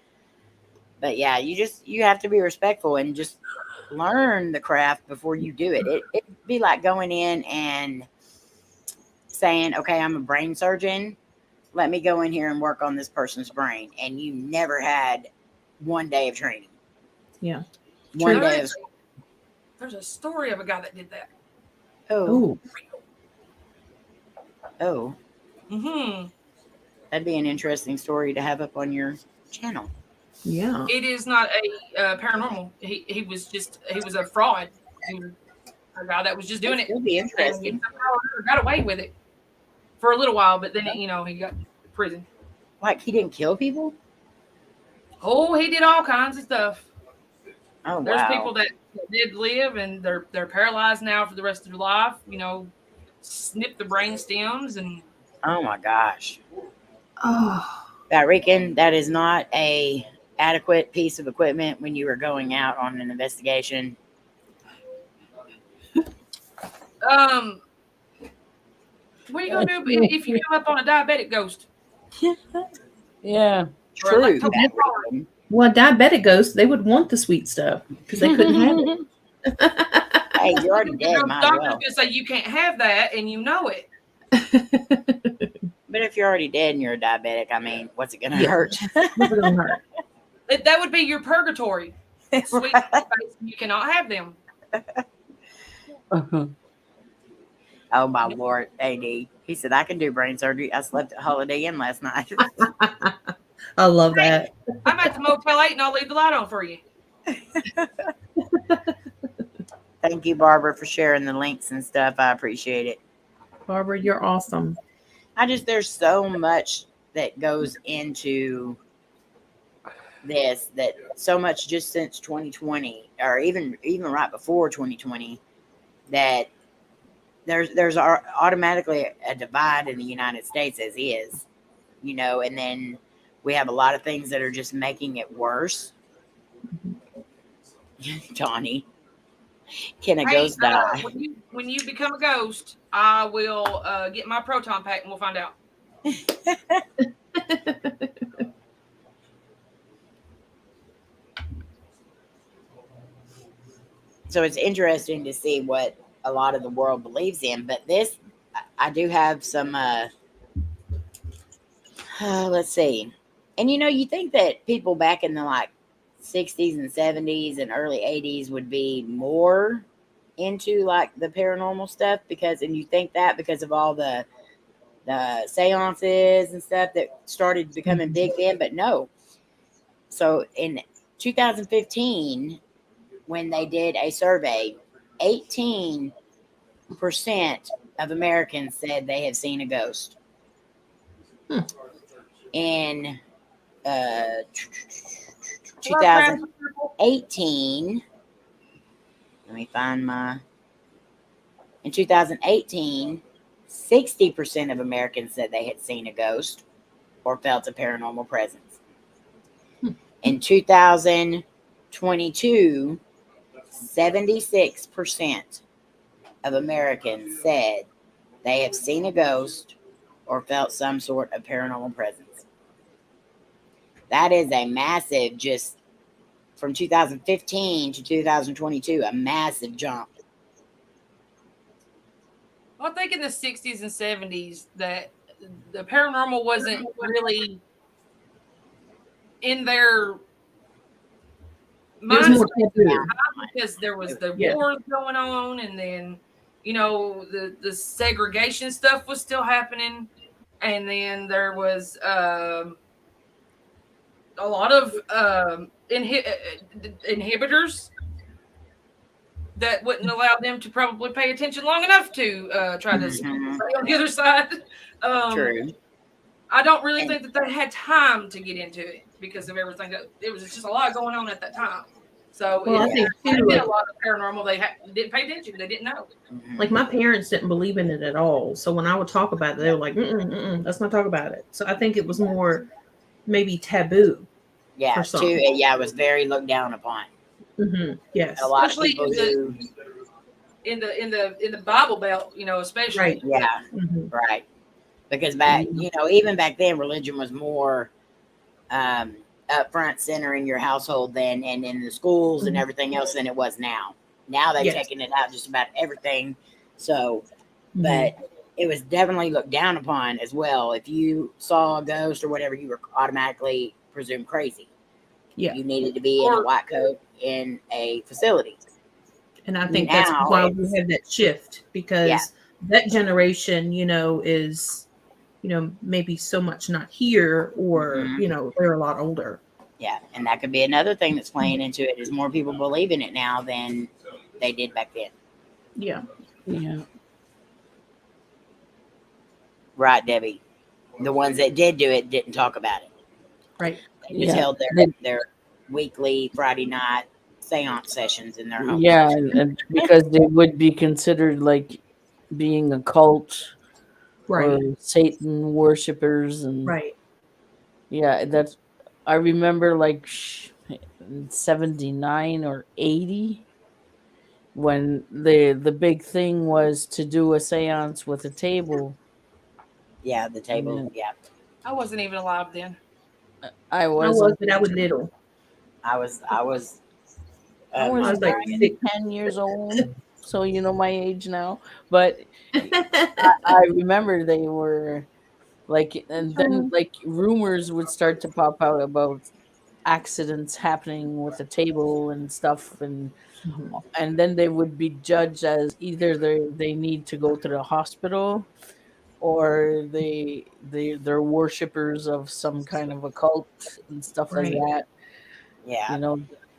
But yeah, you have to be respectful and just learn the craft before you do it. It'd be like going in and saying, "Okay, I'm a brain surgeon. Let me go in here and work on this person's brain," and you never had one day of training. Yeah, one day. There's a story of a guy that did that. Oh. Mm-hmm. That'd be an interesting story to have up on your channel. Yeah. It is not a paranormal. He was a fraud. He was a guy that was just doing it. It'll be interesting. And got away with it for a little while, but then he got to prison. Like he didn't kill people? Oh, he did all kinds of stuff. Oh, wow. There's people that did live and they're paralyzed now for the rest of their life. Snip the brain stems and. Oh my gosh. Oh. Batrican, that is not a adequate piece of equipment when you are going out on an investigation. What are you gonna do if you come up on a diabetic ghost? Yeah. True. Well, diabetic ghosts, they would want the sweet stuff because they couldn't have it. Hey, you're already dead. The doctor's gonna say you can't have that, and you know it. But if you're already dead and you're a diabetic, I mean, what's it gonna hurt? What's it gonna hurt? That would be your purgatory. Sweet, you cannot have them. Oh my Lord, AD. He said I can do brain surgery. I slept at Holiday Inn last night. I love that. I'm at the Motel 8 and I'll leave the light on for you. Thank you, Barbara, for sharing the links and stuff. I appreciate it. Barbara, you're awesome. There's so much that goes into this, that so much just since 2020, or even right before 2020, that there's automatically a divide in the United States as is, and then we have a lot of things that are just making it worse. Johnny, can a ghost die? When you become a ghost, I will get my proton pack and we'll find out. So it's interesting to see what a lot of the world believes in, but this, I do have some, let's see. And you think that people back in the 60s and 70s and early 80s would be more into the paranormal stuff and you think that because of all the seances and stuff that started becoming big then, but no. So in 2015, when they did a survey, 18% of Americans said they have seen a ghost. In 2018, in 2018, 60% of Americans said they had seen a ghost or felt a paranormal presence. In 2022, 76% of Americans said they have seen a ghost or felt some sort of paranormal presence. That is a massive, just from 2015 to 2022, a massive jump. Well, I think in the 60s and 70s that the paranormal wasn't really in their minds because there was the wars going on, and then the segregation stuff was still happening, and then there was a lot of inhibitors that wouldn't allow them to probably pay attention long enough to try to stay on the other side. True. I don't really think that they had time to get into it because of everything. It was just a lot going on at that time. So Well, I think it too, been a lot of paranormal. They didn't pay attention. They didn't know. like my parents didn't believe in it at all. So when I would talk about it, they were like, let's not talk about it. So I think it was more maybe taboo. Yeah, for some. too. Yeah, it was very looked down upon. Yes, A lot Especially of people in the Bible Belt, especially. Right. Yeah, right. Because back, even back then, religion was more up front, center in your household and in the schools and everything else than it was now. Now they've taken it out just about everything. So, but it was definitely looked down upon as well. If you saw a ghost or whatever, you were automatically presumed crazy. Yeah, you needed to be in a white coat in a facility. And I think that's why we had that shift, because that generation, is, maybe so much not here, or, they're a lot older. Yeah. And that could be another thing that's playing into it, is more people believe in it now than they did back then. Yeah. Yeah. Right, Debbie. The ones that did do it didn't talk about it. Right. They just held their weekly Friday night seance sessions in their home. Yeah, and because they would be considered like being a cult, or Satan worshippers, and yeah, that's. I remember like 79 or 80 when the big thing was to do a seance with a table. Yeah, the table. Yeah. I wasn't even alive then. I was, but I was little. I was like 10 years old, so my age now. But I remember they were like, and then like rumors would start to pop out about accidents happening with the table and stuff, and then they would be judged as either they need to go to the hospital, or they're worshippers of some kind of a cult and stuff like that. Yeah.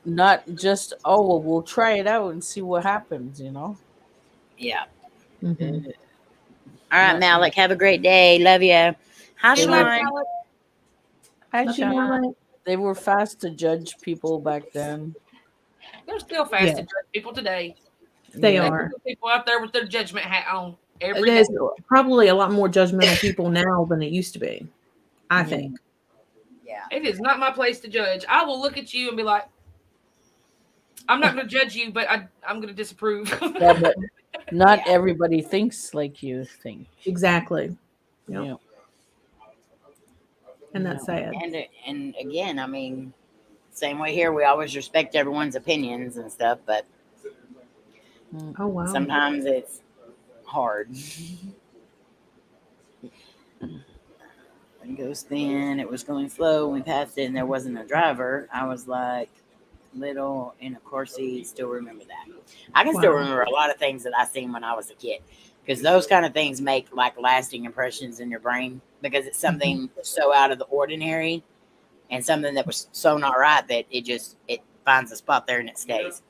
Not just, well, we'll try it out and see what happens, Yeah. All right, Malik, have a great day. Love you. Hi, Shawn. Hi, Shawn. They were fast to judge people back then. They're still fast to judge people today. They are. People out there with their judgment hat on. There's probably a lot more judgmental people now than it used to be, I think. Yeah. It is not my place to judge. I will look at you and be like, I'm not going to judge you, but I'm going to disapprove. Yeah, but not everybody thinks like you think. Exactly. Yeah. And that's sad. And again, I mean, same way here. We always respect everyone's opinions and stuff, but oh wow, sometimes it's hard. It goes thin. It was going slow. We passed it, and there wasn't a driver. I was like little, and of course, he still remember that. I can still remember a lot of things that I seen when I was a kid, because those kind of things make like lasting impressions in your brain, because it's something so out of the ordinary and something that was so not right that it finds a spot there and it stays.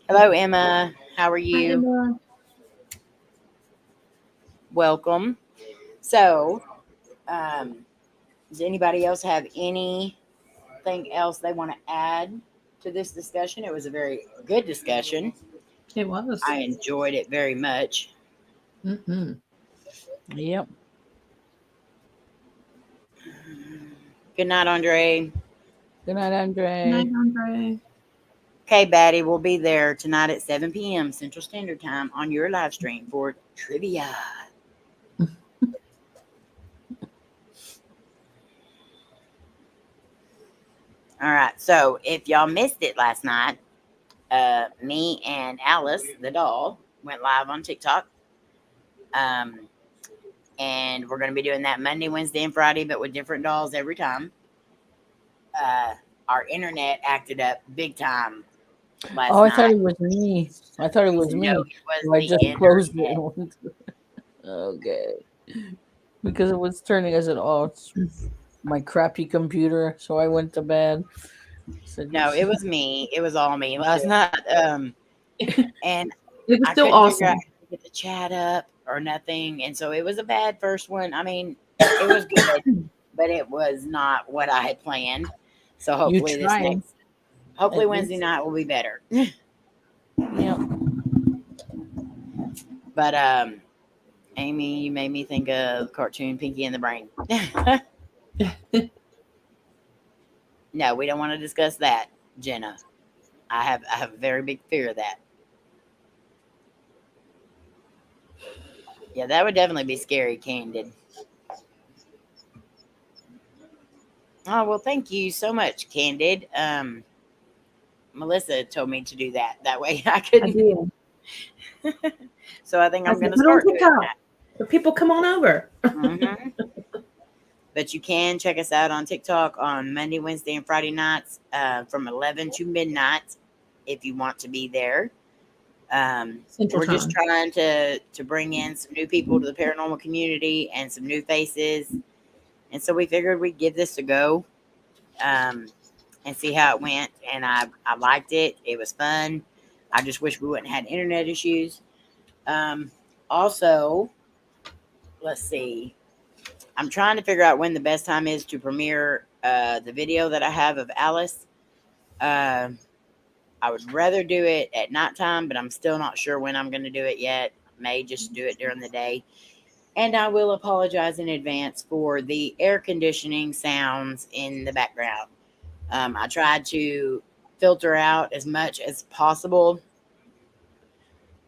Hello, Emma. How are you? Hi, Emma. Welcome. So, does anybody else have anything else they want to add to this discussion? It was a very good discussion. It was. I enjoyed it very much. Yep. Good night, Andre. Good night, Andre. Good night, Andre. Okay, Batty, we'll be there tonight at 7 p.m. Central Standard Time on your live stream for trivia. All right, so if y'all missed it last night, me and Alice, the doll, went live on TikTok. And we're going to be doing that Monday, Wednesday, and Friday, but with different dolls every time. Our internet acted up big time last night. I thought it was me. I just closed it. Okay. Because it was turning, I said, it's my crappy computer, so I went to bed. No, it was me. It was all me. Last night, and It was I still couldn't figure out awesome. how to get the chat up or nothing. And so it was a bad first one. I mean, it was good, but it was not what I had planned. So hopefully tried. hopefully At Wednesday least. night will be better. Yep. But Amy, you made me think of cartoon Pinky and the Brain. No, we don't want to discuss that, Jenna. I have a very big fear of that. Yeah, that would definitely be scary, Candid. Oh well, thank you so much, Candid. Melissa told me to do that. That way I I couldn't. did. So I think I I'm said, going to put on start doing TikTok. that. The people come on over. Mhm. But you can check us out on TikTok on Monday, Wednesday, and Friday nights from 11 to midnight if you want to be there. Central We're just Time. trying to bring in some new people to the paranormal community and some new faces. And so we figured we'd give this a go and see how it went. And I liked it. It was fun. I just wish we wouldn't have had internet issues. Also, let's see. I'm trying to figure out when the best time is to premiere the video that I have of Alice. I would rather do it at nighttime, but I'm still not sure when I'm going to do it yet. May just do it during the day. And I will apologize in advance for the air conditioning sounds in the background. I tried to filter out as much as possible.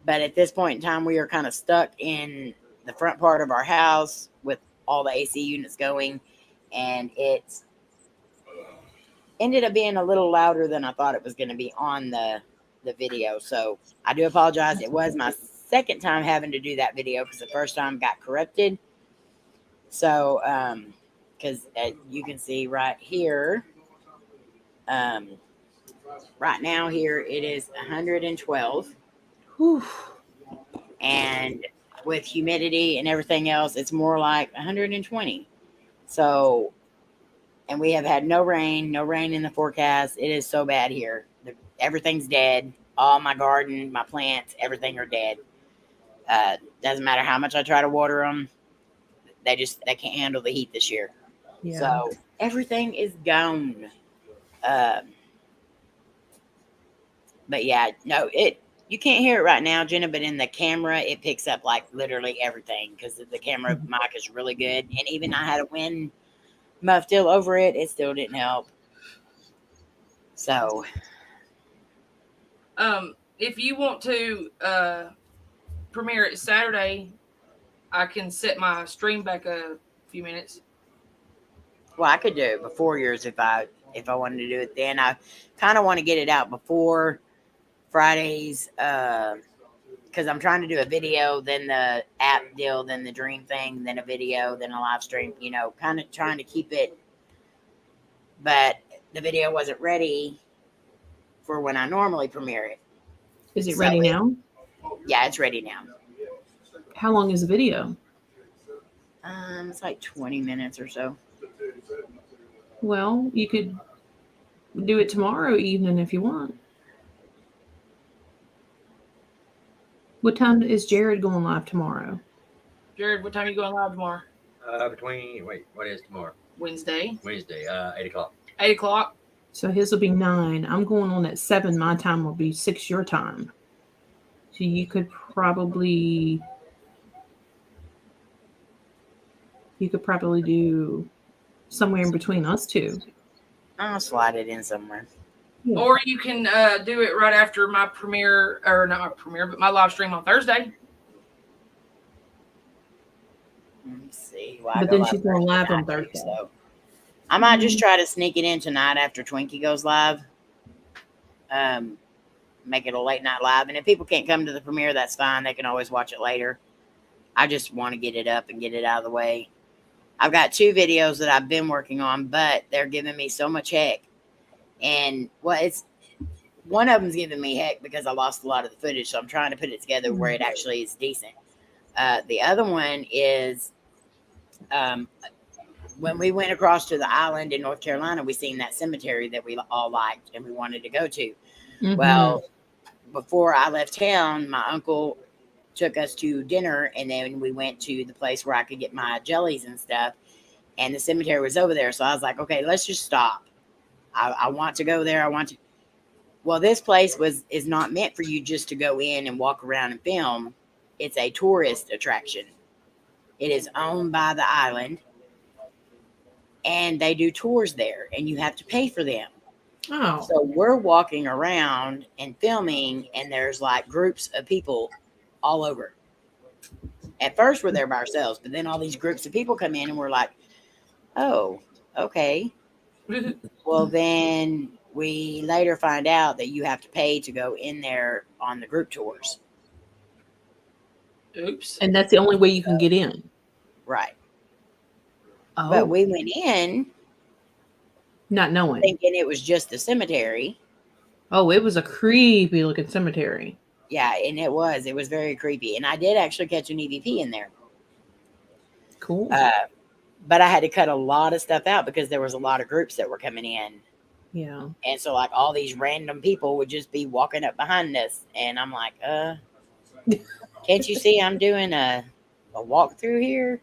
But at this point in time, we are kind of stuck in the front part of our house with all the AC units going. And it's ended up being a little louder than I thought it was going to be on the video. So I do apologize. It was my second time having to do that video because the first time got corrupted. So, because you can see right here, right now here it is 112. Whew. And with humidity and everything else, it's more like 120. So, and we have had no rain in the forecast. It is so bad here. Everything's dead. All my garden, my plants, everything are dead. Doesn't matter how much I try to water them. They can't handle the heat this year. Yeah. So everything is gone. But yeah, no, you can't hear it right now, Jenna, but in the camera, it picks up like literally everything because the camera mic is really good. And even I had a wind muffed ill over it, it still didn't help. So, if you want to premiere it Saturday, I can set my stream back a few minutes. well, I could do it before yours if I wanted to do it then. I kind of want to get it out before Fridays because I'm trying to do a video, then the app deal, then the dream thing, then a video, then a live stream, kind of trying to keep it. But the video wasn't ready for when I normally premiere it. Is it ready now? Yeah, it's ready now. How long is the video? It's like 20 minutes or so. Well, you could do it tomorrow evening if you want. What time is Jared going live tomorrow? Jared, what time are you going live tomorrow? What is tomorrow? Wednesday. 8 o'clock. 8 o'clock. So his will be 9. I'm going on at 7. My time will be 6 your time. So you could probably do somewhere in between us two. I'll slide it in somewhere. Yeah. Or you can do it right after my premiere, or not my premiere, but my live stream on Thursday. Let's see. But then she's going live on Thursday. So I might just try to sneak it in tonight after Twinkie goes live. Make it a late night live. And if people can't come to the premiere, that's fine. They can always watch it later. I just want to get it up and get it out of the way. I've got 2 videos that I've been working on, but they're giving me so much heck. And it's one of them's giving me heck because I lost a lot of the footage, so I'm trying to put it together where it actually is decent. The other one is when we went across to the island in North Carolina, we seen that cemetery that we all liked and we wanted to go to. Mm-hmm. Well, before I left town, my uncle took us to dinner, and then we went to the place where I could get my jellies and stuff, and the cemetery was over there. So I was like, okay, let's just stop. I want to go there. I want to. Well, this place is not meant for you just to go in and walk around and film. It's a tourist attraction. It is owned by the island, and they do tours there, and you have to pay for them. Oh. So we're walking around and filming, and there's like groups of people all over. At first, we're there by ourselves, but then all these groups of people come in, and we're like, oh, okay. Well, then we later find out that you have to pay to go in there on the group tours. Oops. And that's the only way you can get in. Right. Oh. But we went in Not knowing. thinking it was just the cemetery. Oh, it was a creepy looking cemetery. Yeah, and it was very creepy. And I did actually catch an EVP in there. Cool. But I had to cut a lot of stuff out because there was a lot of groups that were coming in. Yeah. And so like all these random people would just be walking up behind us. And I'm like, can't you see I'm doing a walkthrough here?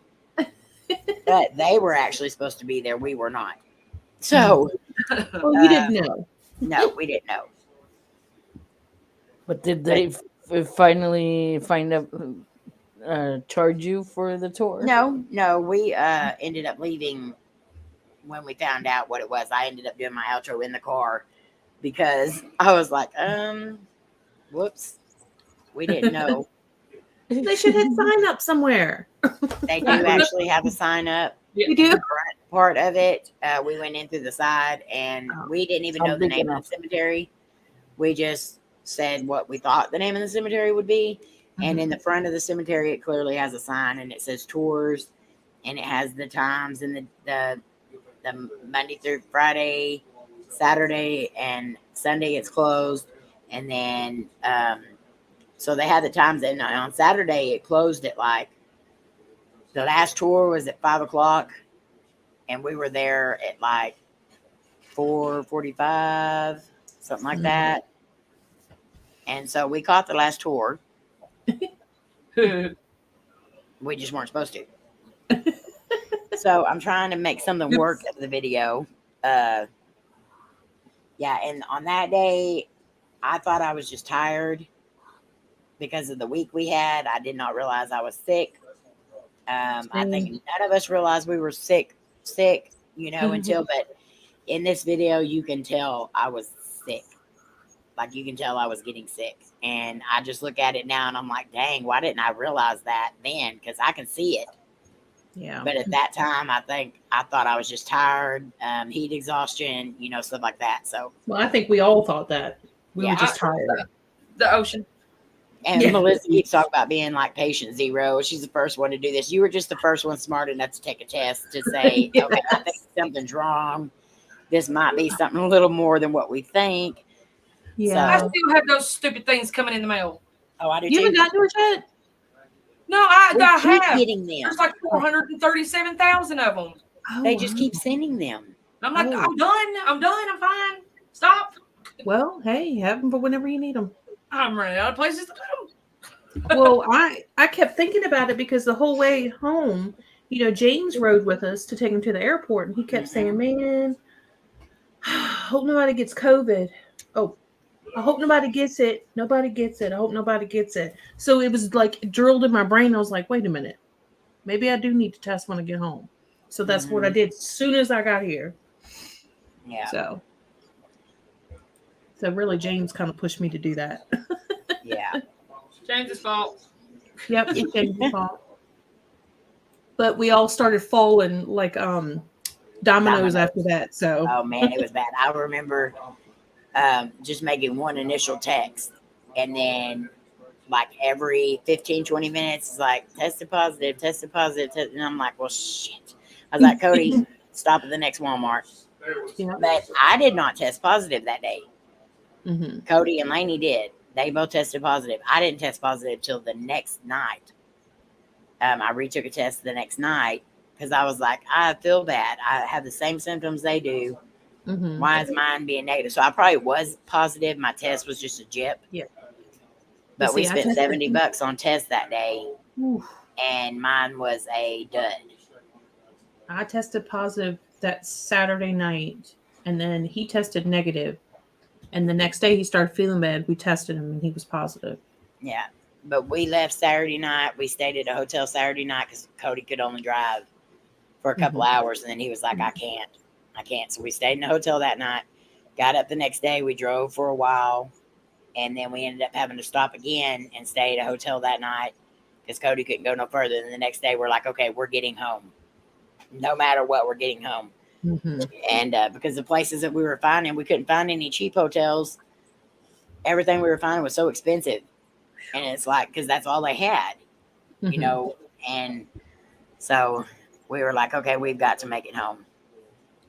But they were actually supposed to be there. We were not. So. Well, you didn't know. No, we didn't know. But did they finally find out, charge you for the tour? No, we ended up leaving when we found out what it was. I ended up doing my outro in the car because I was like, whoops, we didn't know. They should have sign up somewhere. They do actually have a sign up. You do? The front part of it, we went in through the side, and we didn't even know the name of the cemetery. We just said what we thought the name of the cemetery would be. And in the front of the cemetery, it clearly has a sign, and it says tours, and it has the times and the Monday through Friday, Saturday, and Sunday it's closed. And then, so they had the times, and on Saturday it closed at like, the last tour was at 5:00, and we were there at like 4:45, something like that. And so we caught the last tour. We just weren't supposed to. So I'm trying to make something work of the video. Yeah, and on that day, I thought I was just tired because of the week we had. I did not realize I was sick. I think none of us realized we were sick, until, but in this video, you can tell I was sick. Like, you can tell I was getting sick. And I just look at it now and I'm like, dang, why didn't I realize that then? Because I can see it. Yeah. But at that time, I thought I was just tired, heat exhaustion, stuff like that. So, Well, I think we all thought that. We were just tired. The ocean. and Melissa keeps talking about being like patient zero. She's the first one to do this. You were just the first one smart enough to take a test to say, Yes. okay, I think something's wrong. This might be something a little more than what we think. Yeah. I still have those stupid things coming in the mail. Oh, I do You too. haven't gotten yours yet? No, I keep have. getting them. There's like 437,000 of them. Oh, They just wow. keep sending them. And I'm like, Oh. I'm done. I'm fine. Stop. Well, hey, have them for whenever you need them. I'm running out of places to put them. Well, I kept thinking about it because the whole way home, James rode with us to take him to the airport, and he kept saying, man, I hope nobody gets COVID. Oh, I hope nobody gets it. Nobody gets it. I hope nobody gets it. So it was like drilled in my brain. I was like, wait a minute. Maybe I do need to test when I get home. So that's what I did as soon as I got here. Yeah. So really, James kind of pushed me to do that. Yeah. James's fault. Yep, it's James' fault. But we all started falling like dominoes after that. So Oh man, it was bad. I remember just making one initial text, and then like every 15-20 minutes it's like tested positive, and I'm like, well shit. I was like, Cody, stop at the next Walmart. yeah. But I did not test positive that day. Mm-hmm. Cody and Layne did. They both tested positive. I didn't test positive till the next night. I retook a test the next night because I was like, I feel bad. I have the same symptoms they do. Mm-hmm. Why is mine being negative? So I probably was positive. My test was just a jip. Yeah. But we See, I spent tested- $70 on tests that day, Oof. and mine was a dud. I tested positive that Saturday night, and then he tested negative. And the next day he started feeling bad. We tested him, and he was positive. Yeah. But we left Saturday night. We stayed at a hotel Saturday night because Coty could only drive for a couple hours. And then he was like, I can't. So we stayed in the hotel that night. Got up the next day. We drove for a while. And then we ended up having to stop again and stay at a hotel that night because Coty couldn't go no further. And the next day we're like, okay, we're getting home. No matter what, we're getting home. Mm-hmm. And because the places that we were finding, we couldn't find any cheap hotels. Everything we were finding was so expensive. And it's like, because that's all they had, Mm-hmm. you know. And so we were like, okay, we've got to make it home.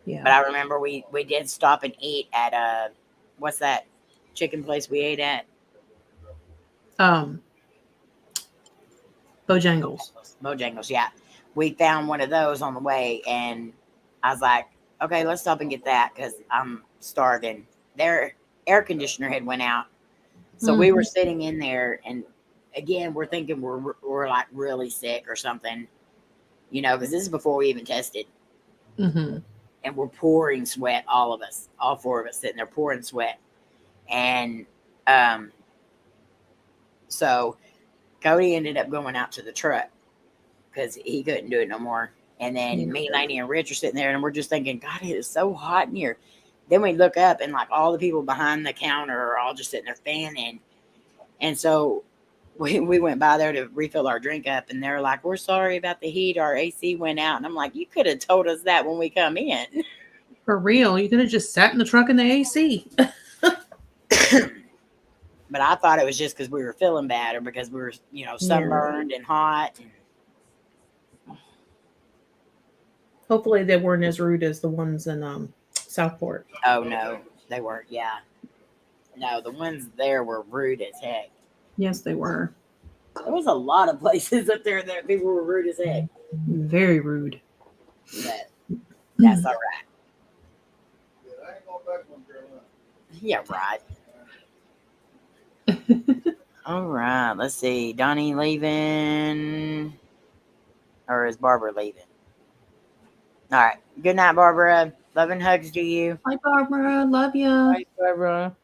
Yeah. But I remember we did stop and eat at, what's that chicken place we ate at? Bojangles. Bojangles, yeah. We found one of those on the way, and I was like, okay, let's stop and get that because I'm starving. Their air conditioner had went out. So we were sitting in there, and again, we're thinking we're like really sick or something, you know, because this is before we even tested. Mm-hmm. And we're pouring sweat, all of us, all four of us sitting there pouring sweat. And so Coty ended up going out to the truck because he couldn't do it no more. And then me, Layne, and Rich are sitting there, and we're just thinking, God, it is so hot in here. Then we look up, and like all the people behind the counter are all just sitting there fanning. And so we went by there to refill our drink up, and they're like, we're sorry about the heat. Our AC went out. And I'm like, you could have told us that when we come in. For real, you could have just sat in the truck in the AC. But I thought it was just because we were feeling bad or because we were, you know, sunburned and hot. Hopefully they weren't as rude as the ones in Southport. Oh, no, they weren't. Yeah. No, the ones there were rude as heck. Yes, they were. There was a lot of places up there that people were rude as heck. Very rude. But that's all right. Yeah, right. All right. Let's see. Donnie leaving, or is Barbara leaving? All right. Good night, Barbara. Love and hugs to you. Bye, Barbara. Love you. Bye, Barbara.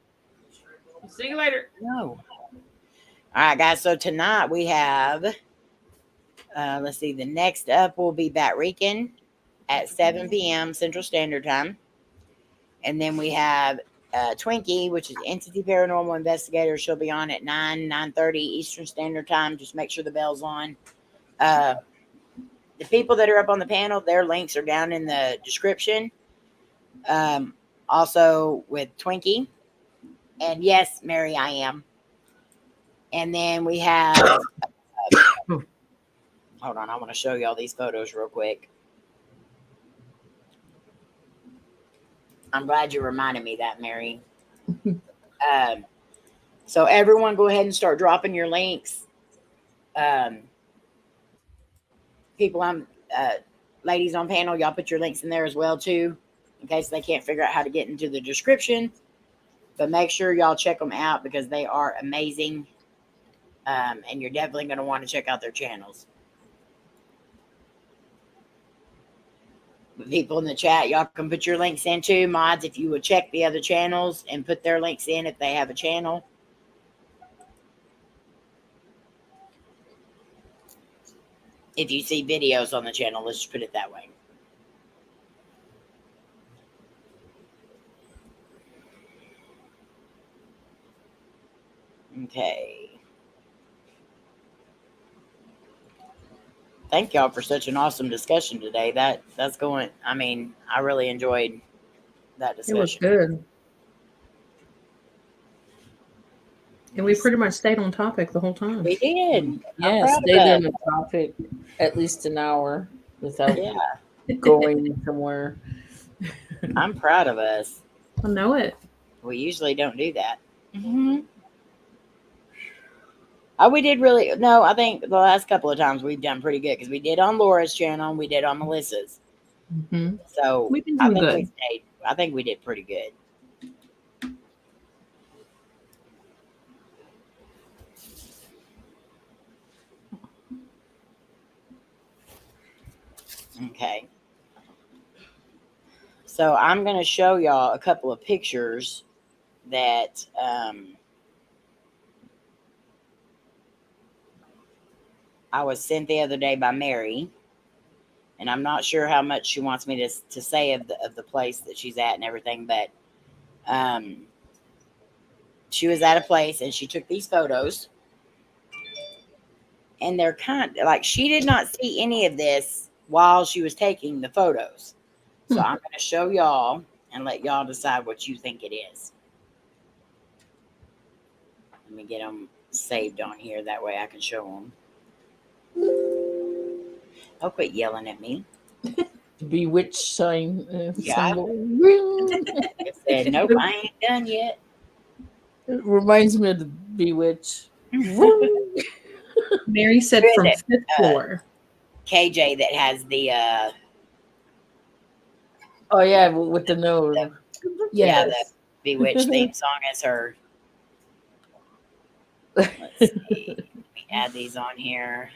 See you later. No. All right, guys. So tonight we have, let's see, the next up will be Batrican at 7 p.m. Central Standard Time. And then we have Twinkie, which is Entity Paranormal Investigator. She'll be on at 9:30 Eastern Standard Time. Just make sure the bell's on. The people that are up on the panel, their links are down in the description. Also with Twinkie. And yes, Mary, I am. And then we have, hold on, I want to show you all these photos real quick. I'm glad you reminded me that, Mary. So everyone go ahead and start dropping your links. People on, ladies on panel, y'all put your links in there as well too, in case they can't figure out how to get into the description. But make sure y'all check them out because they are amazing. And you're definitely going to want to check out their channels. People in the chat, y'all can put your links in too. Mods, if you would check the other channels and put their links in if they have a channel. If you see videos on the channel, let's just put it that way. Okay. Thank y'all for such an awesome discussion today. That's going, I mean, I really enjoyed that discussion. It was good. And we pretty much stayed on topic the whole time. We did. Yeah, stayed in the topic at least an hour without going somewhere. I'm proud of us. I know it. We usually don't do that. Mm-hmm. We did really, no, I think the last couple of times we've done pretty good because we did on Laura's channel and we did on Melissa's. Mm-hmm. So we've been doing good. I think we did pretty good. Okay. So I'm going to show y'all a couple of pictures that I was sent the other day by Mary, and I'm not sure how much she wants me to say of the place that she's at and everything, but she was at a place and she took these photos, and they're kind of like, she did not see any of this while she was taking the photos. So I'm going to show y'all and let y'all decide what you think it is. Let me get them saved on here. That way I can show them. Don't quit yelling at me. Bewitched sign. Yeah. Symbol. It said, nope, I ain't done yet. It reminds me of the Bewitched. Mary said from 5th floor. KJ that has the Oh yeah, with the nose. yeah, the Bewitched theme song is her. Let's see. Let me add these on here.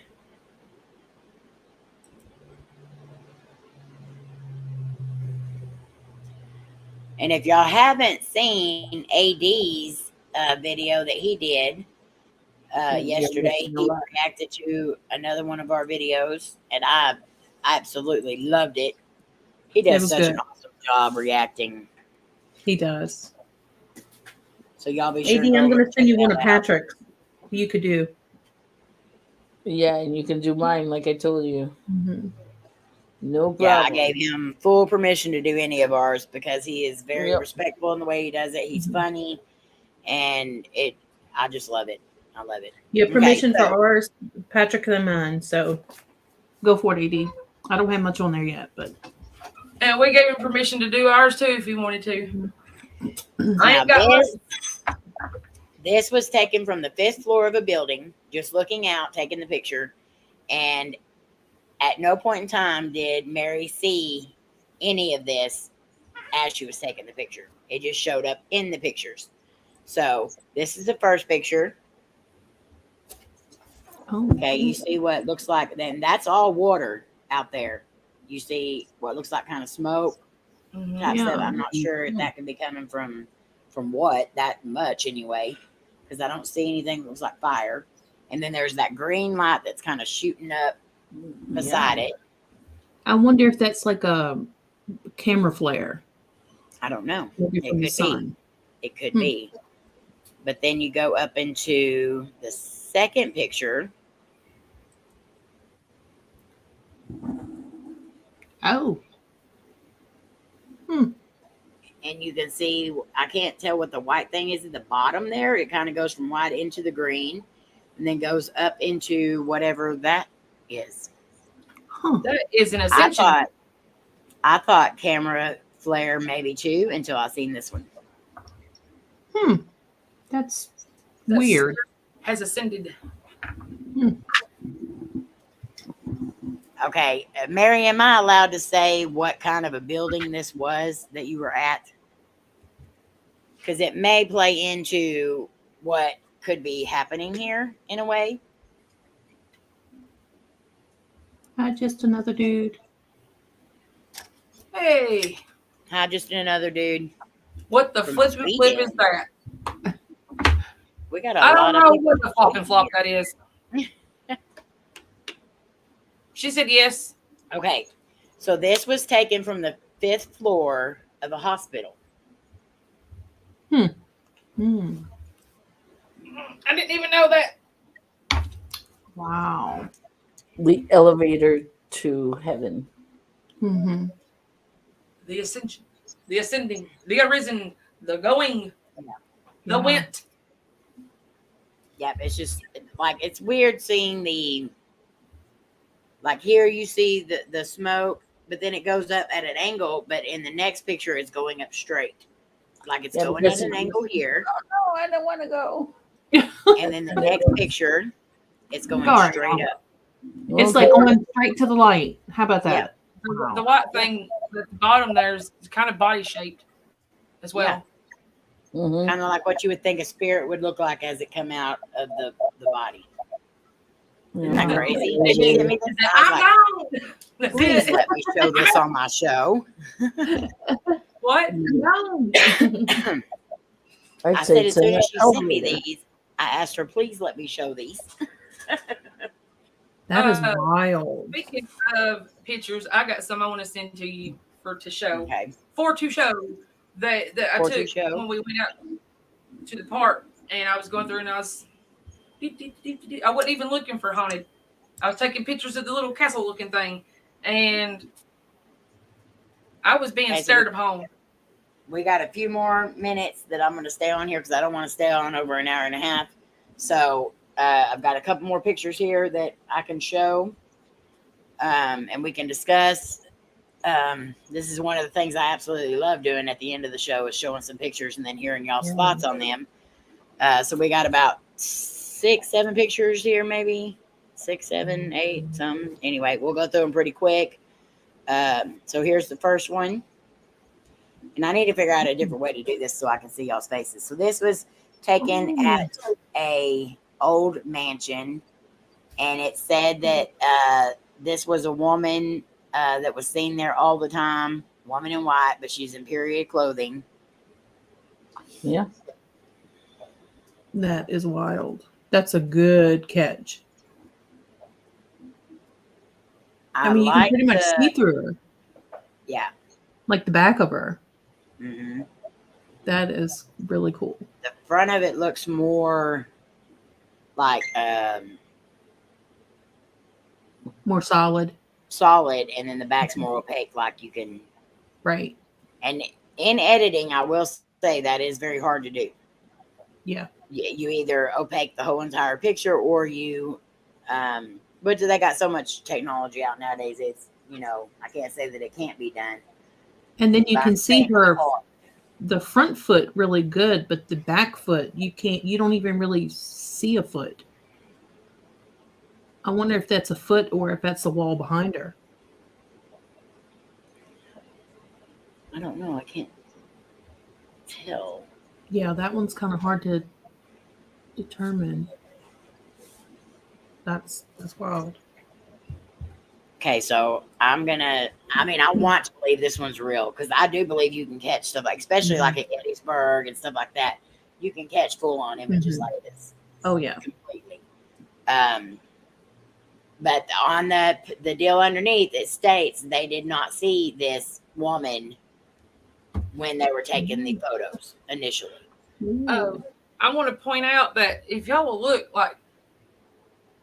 And if y'all haven't seen AD's video that he did yesterday, he reacted to another one of our videos, and I absolutely loved it. He does such an awesome job reacting. He does. So y'all be sure. AD, I'm going to send you one of Patrick's. You could do. Yeah, and you can do mine like I told you. Mm-hmm. No problem. Yeah, I gave him full permission to do any of ours because he is very respectful in the way he does it. He's funny, and I just love it. I love it. You have permission for ours, Patrick, and mine. So go for it, AD. I don't have much on there yet, but. And we gave him permission to do ours too if he wanted to. I ain't Now, got this was taken from the 5th floor of a building, just looking out, taking the picture. And at no point in time did Mary see any of this as she was taking the picture. It just showed up in the pictures. So this is the first picture. Oh, okay, you see what it looks like. Then that's all water out there. You see what looks like kind of smoke. Type stuff. I'm not sure if that could be coming from what, that much anyway, because I don't see anything that looks like fire. And then there's that green light that's kind of shooting up beside it. I wonder if that's like a camera flare. I don't know. Maybe from the sun. It could be. But then you go up into the second picture. Oh. And you can see, I can't tell what the white thing is at the bottom there. It kind of goes from white into the green and then goes up into whatever that is. That is an ascension. I thought camera flare maybe too until I seen this one. That's weird. Has ascended. Okay, Mary, am I allowed to say what kind of a building this was that you were at? Because it may play into what could be happening here in a way. Hi, just another dude. Hey. Hi, just another dude. What the flip is that? We got a I lot don't know of what the fucking flop that is. She said yes. Okay, so this was taken from the 5th floor of a hospital. I didn't even know that. Wow. The elevator to heaven. The ascension, the ascending, the arisen, the going, the went. Yep, it's just like, it's weird seeing the, like here you see the smoke, but then it goes up at an angle, but in the next picture it's going up straight. Like it's going at an angle here. Oh, no, I don't want to go. And then the next picture, it's going straight up. It's like going straight to the light. How about that? Yeah. The white thing at the bottom there is kind of body shaped as well. Yeah. Kind of like what you would think a spirit would look like as it come out of the body. Isn't that Yeah. crazy? Yeah. She sent me this, and I was like, I'm gone. That's please it. let me show this on my show. What? No. I'd I say said, as it's soon an as she sent me elevator. these, I asked her, please let me show these. That is Uh, wild. Speaking of pictures, I got some I want to send to you to show. Okay. For to show that I For to took show. when we went out to the park, and I was going through, and I was I wasn't even looking for haunted. I was taking pictures of the little castle looking thing, and I was being Okay, so scared of home. We got a few more minutes that I'm going to stay on here because I don't want to stay on over an hour and a half. So I've got a couple more pictures here that I can show, and we can discuss. This is one of the things I absolutely love doing at the end of the show is showing some pictures and then hearing y'all's thoughts on them. So we got about 6, 7 pictures here, maybe 6, 7, 8, some. Anyway, we'll go through them pretty quick. So here's the first one. And I need to figure out a different way to do this so I can see y'all's faces. So this was taken at a old mansion, and it said that this was a woman that was seen there all the time, woman in white, but she's in period clothing. Yeah. That is wild. That's a good catch. I mean, you can pretty much see through her. Yeah. Like the back of her. Mm-hmm. That is really cool. The front of it looks more like More solid. solid, and then the back's more opaque, like you can. Right. And in editing, I will say that is very hard to do. Yeah. You either opaque the whole entire picture, or you, but they got so much technology out nowadays. It's, I can't say that it can't be done. And then you But can I'm see saying her, it's hard. the front foot really good, but the back foot, you don't even really see a foot. I wonder if that's a foot or if that's the wall behind her. I don't know. I can't tell. Yeah, that one's kind of hard to determine. That's wild. Okay, so I want to believe this one's real, because I do believe you can catch stuff like, especially like at Gettysburg and stuff like that. You can catch full on images like this. Oh yeah. Completely. But on the deal underneath, it states they did not see this woman when they were taking the photos initially. I want to point out that if y'all will look, like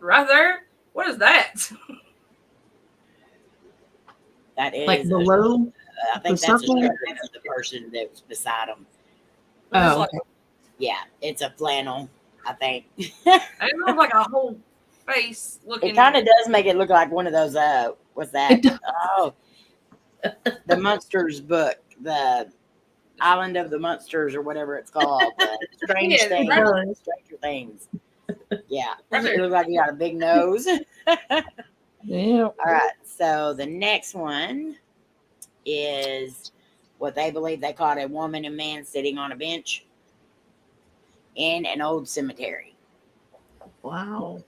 right there, what is that? That is Like below. I think the that's circle? a shirt of the person that was beside them. Oh, Like, okay. Yeah, it's a flannel, I think. it looks like a whole face looking. It kind of does make it look like one of those. What's that? It does. Oh, the Monsters book, the Island of the Monsters, or whatever it's called. Strange Yeah, Things, right. Stranger Things. Yeah, Right there. it looks like you got a big nose. Yeah. All right, so the next one is what they believe they caught a woman and man sitting on a bench in an old cemetery. Wow.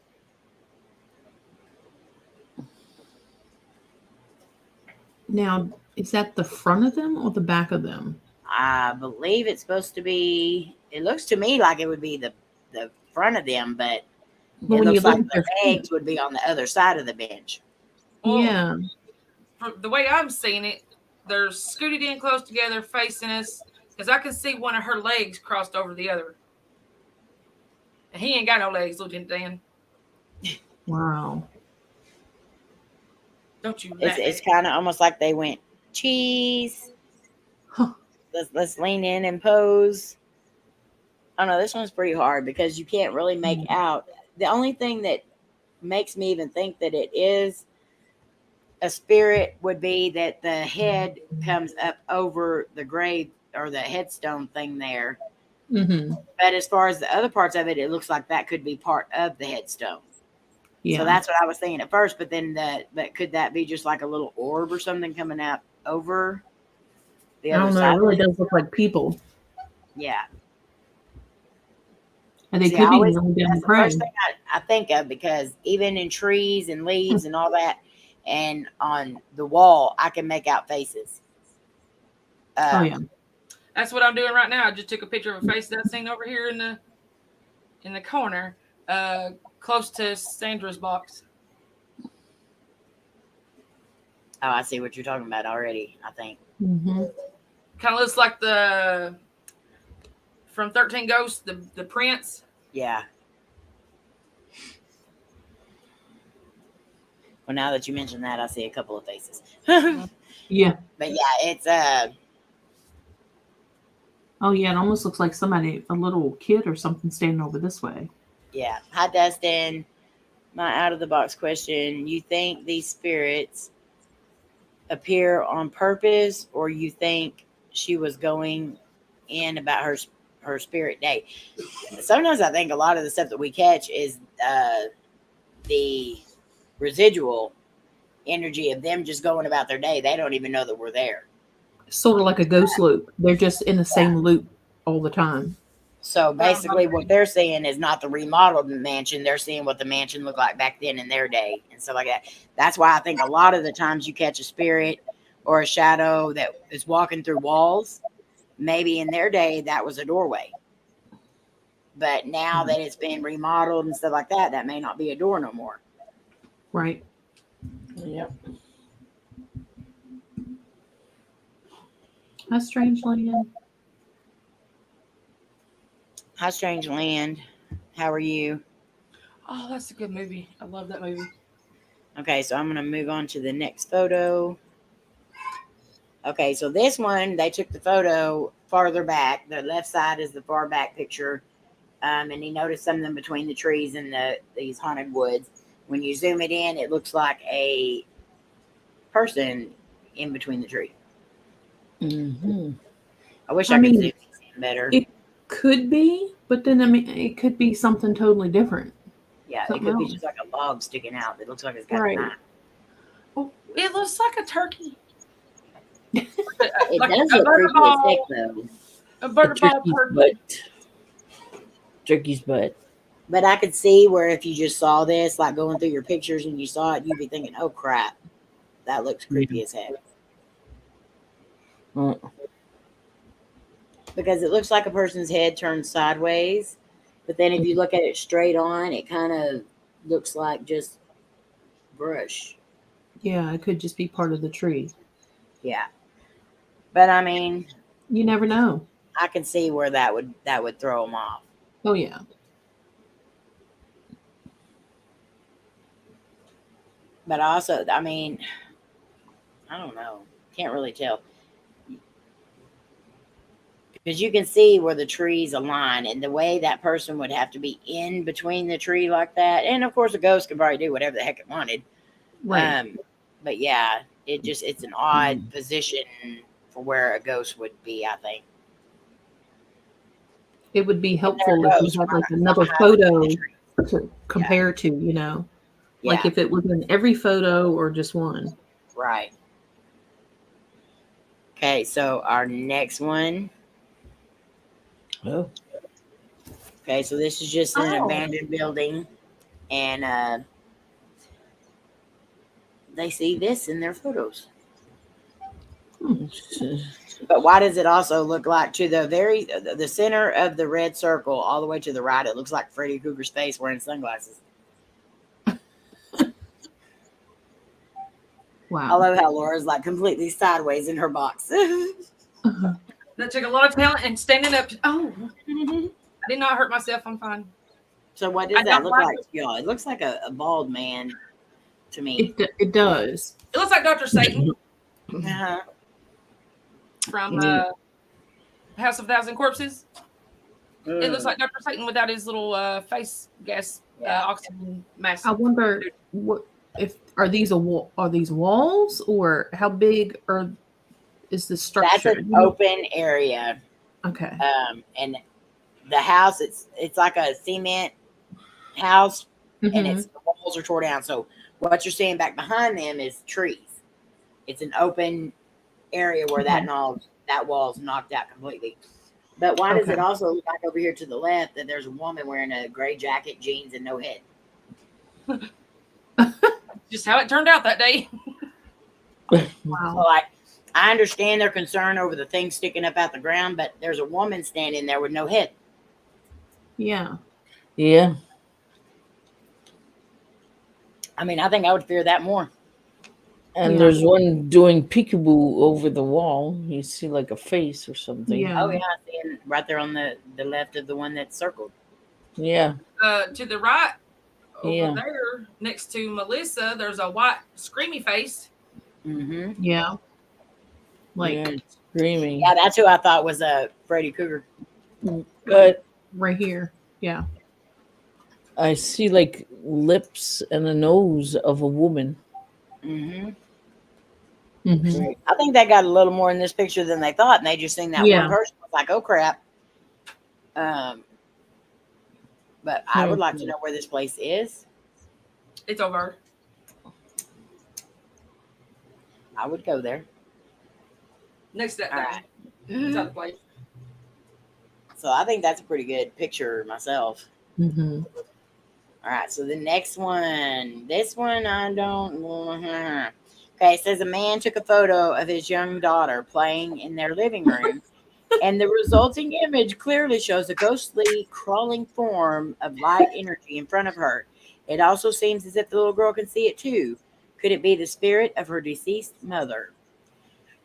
Now, is that the front of them or the back of them? I believe it's supposed to be. It looks to me like it would be the front of them, but But it when you looks look like at their their legs would be on the other side of the bench. Well, Yeah. from the way I'm seeing it, they're scooted in close together, facing us, because I can see one of her legs crossed over the other. And he ain't got no legs, Lieutenant Dan. Wow. Don't you? It's kind of almost like they went cheese. Huh. Let's lean in and pose. Oh no, this one's pretty hard because you can't really make out. The only thing that makes me even think that it is a spirit would be that the head comes up over the grave or the headstone thing there. Mm-hmm. But as far as the other parts of it, it looks like that could be part of the headstone. Yeah. So that's what I was thinking at first. But then but could that be just like a little orb or something coming out over the I other don't know. side? It really does look like people. Yeah. And they See, could I be always- kneeling down That's to the first pray. thing I think of, because even in trees and leaves and all that, and on the wall, I can make out faces. Oh yeah. That's what I'm doing right now. I just took a picture of a face that I've seen over here in the corner, close to Sandra's box. Oh, I see what you're talking about already, I think. Mm-hmm. Kind of looks like the from 13 Ghosts, the prince. Yeah. Well, now that you mention that, I see a couple of faces. Yeah. But yeah, it's Oh yeah, it almost looks like somebody, a little kid or something, standing over this way. yeah. Hi, Dustin. My out of the box question: you think these spirits appear on purpose, or you think she was going in about her spirit day? Sometimes I think a lot of the stuff that we catch is the residual energy of them just going about their day. They don't even know that we're there. Sort of like a ghost loop. They're just in the same loop all the time. So basically what they're seeing is not the remodeled mansion. They're seeing what the mansion looked like back then in their day and stuff like that. That's why I think a lot of the times you catch a spirit or a shadow that is walking through walls, maybe in their day that was a doorway. But now that it's been remodeled and stuff like that, that may not be a door no more. Right. Yep. How strange land. Hi, Strange Land. How are you? Oh, that's a good movie. I love that movie. Okay, so I'm going to move on to the next photo. Okay, so this one, they took the photo farther back. The left side is the far back picture. And he noticed something between the trees and these haunted woods. When you zoom it in, it looks like a person in between the tree. Mm-hmm. I wish I could zoom in better. It could be, but then I mean, it could be something totally different. Yeah, something it could be else. just like a log sticking out that looks like it's got Right. a knife. Oh, it looks like a turkey. It Like does a look creepy as butterball. heck, though. A butterball Turkey's turkey. butt. Turkey's butt. But I could see where if you just saw this, like going through your pictures and you saw it, you'd be thinking, oh, crap. That looks creepy as heck. Because it looks like a person's head turned sideways. But then if you look at it straight on, it kind of looks like just brush. Yeah, it could just be part of the tree. Yeah. But I mean, You never know. I can see where that would throw them off. Oh yeah. But also, I mean, I don't know. Can't really tell. Because you can see where the trees align and the way that person would have to be in between the tree like that. And of course, a ghost could probably do whatever the heck it wanted. Right. But yeah, it's an odd position for where a ghost would be, I think. It would be helpful if you had like another photo to compare to, you know. Like if it was in every photo or just one. Right. Okay, so our next one. Oh. Okay, so this is just an abandoned building. And they see this in their photos. But why does it also look like to the center of the red circle all the way to the right? It looks like Freddy Krueger's face wearing sunglasses. Wow. I love how Laura's like completely sideways in her box. That took a lot of talent and standing up. Oh, I did not hurt myself. I'm fine. So what does that look like to y'all? It looks like a bald man to me. It does. It looks like Dr. Satan Uh-huh. from House of a Thousand Corpses. It looks like Dr. Satan without his little face gas oxygen mask. I wonder what if are these walls or how big is the structure? That's an open area. Okay. And the house, it's like a cement house, and the walls are tore down. So what you're seeing back behind them is trees. It's an open area where that wall's knocked out completely. But why does it also look like over here to the left that there's a woman wearing a gray jacket, jeans, and no head? Just how it turned out that day. So, Wow. like, I understand their concern over the thing sticking up out the ground, but there's a woman standing there with no head. Yeah. Yeah. I mean, I think I would fear that more. And Yeah. there's one doing peekaboo over the wall. You see like a face or something. Yeah. Oh yeah, I see it right there on the left of the one that's circled. Yeah. To the right, over Yeah. there, next to Melissa, there's a white screamy face. Mm-hmm. Yeah. Like Yeah, it's screaming. Yeah, that's who I thought was a Freddy Krueger. But right here. Yeah. I see like lips and a nose of a woman. Mm-hmm. Mm-hmm. I think they got a little more in this picture than they thought, and they just seen that Yeah. one person was like, "Oh crap!" But I would like to know where this place is. It's over. I would go there. Next to that All thing. right. It's out of place. So I think that's a pretty good picture myself. Mm-hmm. All right, so the next one. This one I don't. Okay, it says a man took a photo of his young daughter playing in their living room, and the resulting image clearly shows a ghostly crawling form of light energy in front of her. It also seems as if the little girl can see it too. Could it be the spirit of her deceased mother?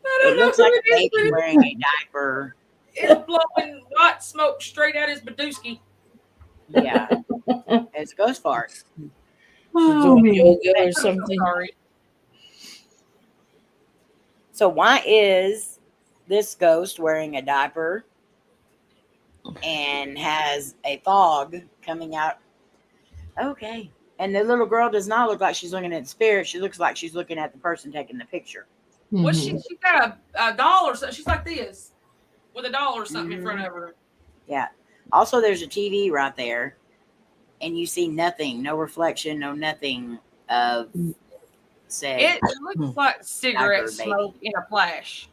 I don't It know looks who like it a is, baby but wearing a diaper. it's blowing white smoke straight out his badooski. Yeah, it's a ghost fart. She's Oh, doing man. yoga or I'm so something. sorry. So why is this ghost wearing a diaper and has a fog coming out? Okay. And the little girl does not look like she's looking at the spirit. She looks like she's looking at the person taking the picture. Well, Mhm. she got a doll or something. She's like this with a doll or something in front of her. Yeah. Also, there's a TV right there, and you see nothing, no reflection, no nothing of said. It looks like cigarette Diaper baby. smoke in a flash.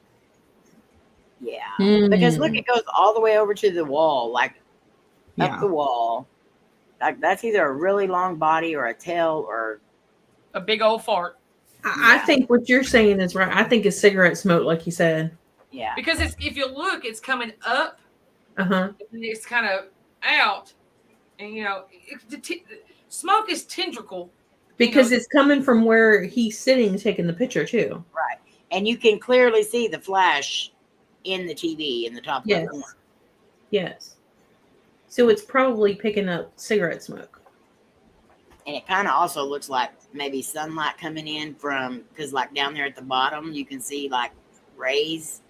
Yeah. Mm. Because look, it goes all the way over to the wall, like up Yeah. the wall. Like that's either a really long body or a tail or A big old fart. I Yeah. think what you're saying is right. I think it's cigarette smoke, like you said. yeah. Because it's, if you look, it's coming up Uh-huh. and it's kind of out. And, you know, smoke is tendrical. Because know- it's coming from where he's sitting taking the picture too. Right. And you can clearly see the flash in the TV in the top Yes. left corner. Yes. So it's probably picking up cigarette smoke. And it kind of also looks like maybe sunlight coming in from, because like down there at the bottom, you can see like rays.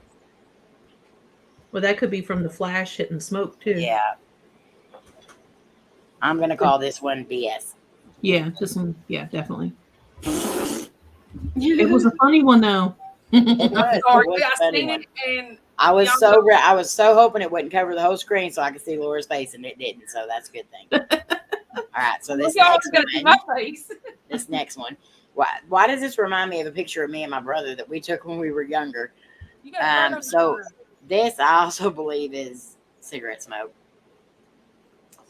Well, that could be from the flash hitting smoke too. Yeah. I'm going to call this one BS. Yeah, this one. Yeah, definitely. It was a funny one though. It was. Sorry, It was a I funny seen one. it and I was so hoping it wouldn't cover the whole screen so I could see Laura's face, and it didn't. So that's a good thing. All right, so this y'all are next going to see one. my face. This next one. Why does this remind me of a picture of me and my brother that we took when we were younger? You got So this I also believe is cigarette smoke.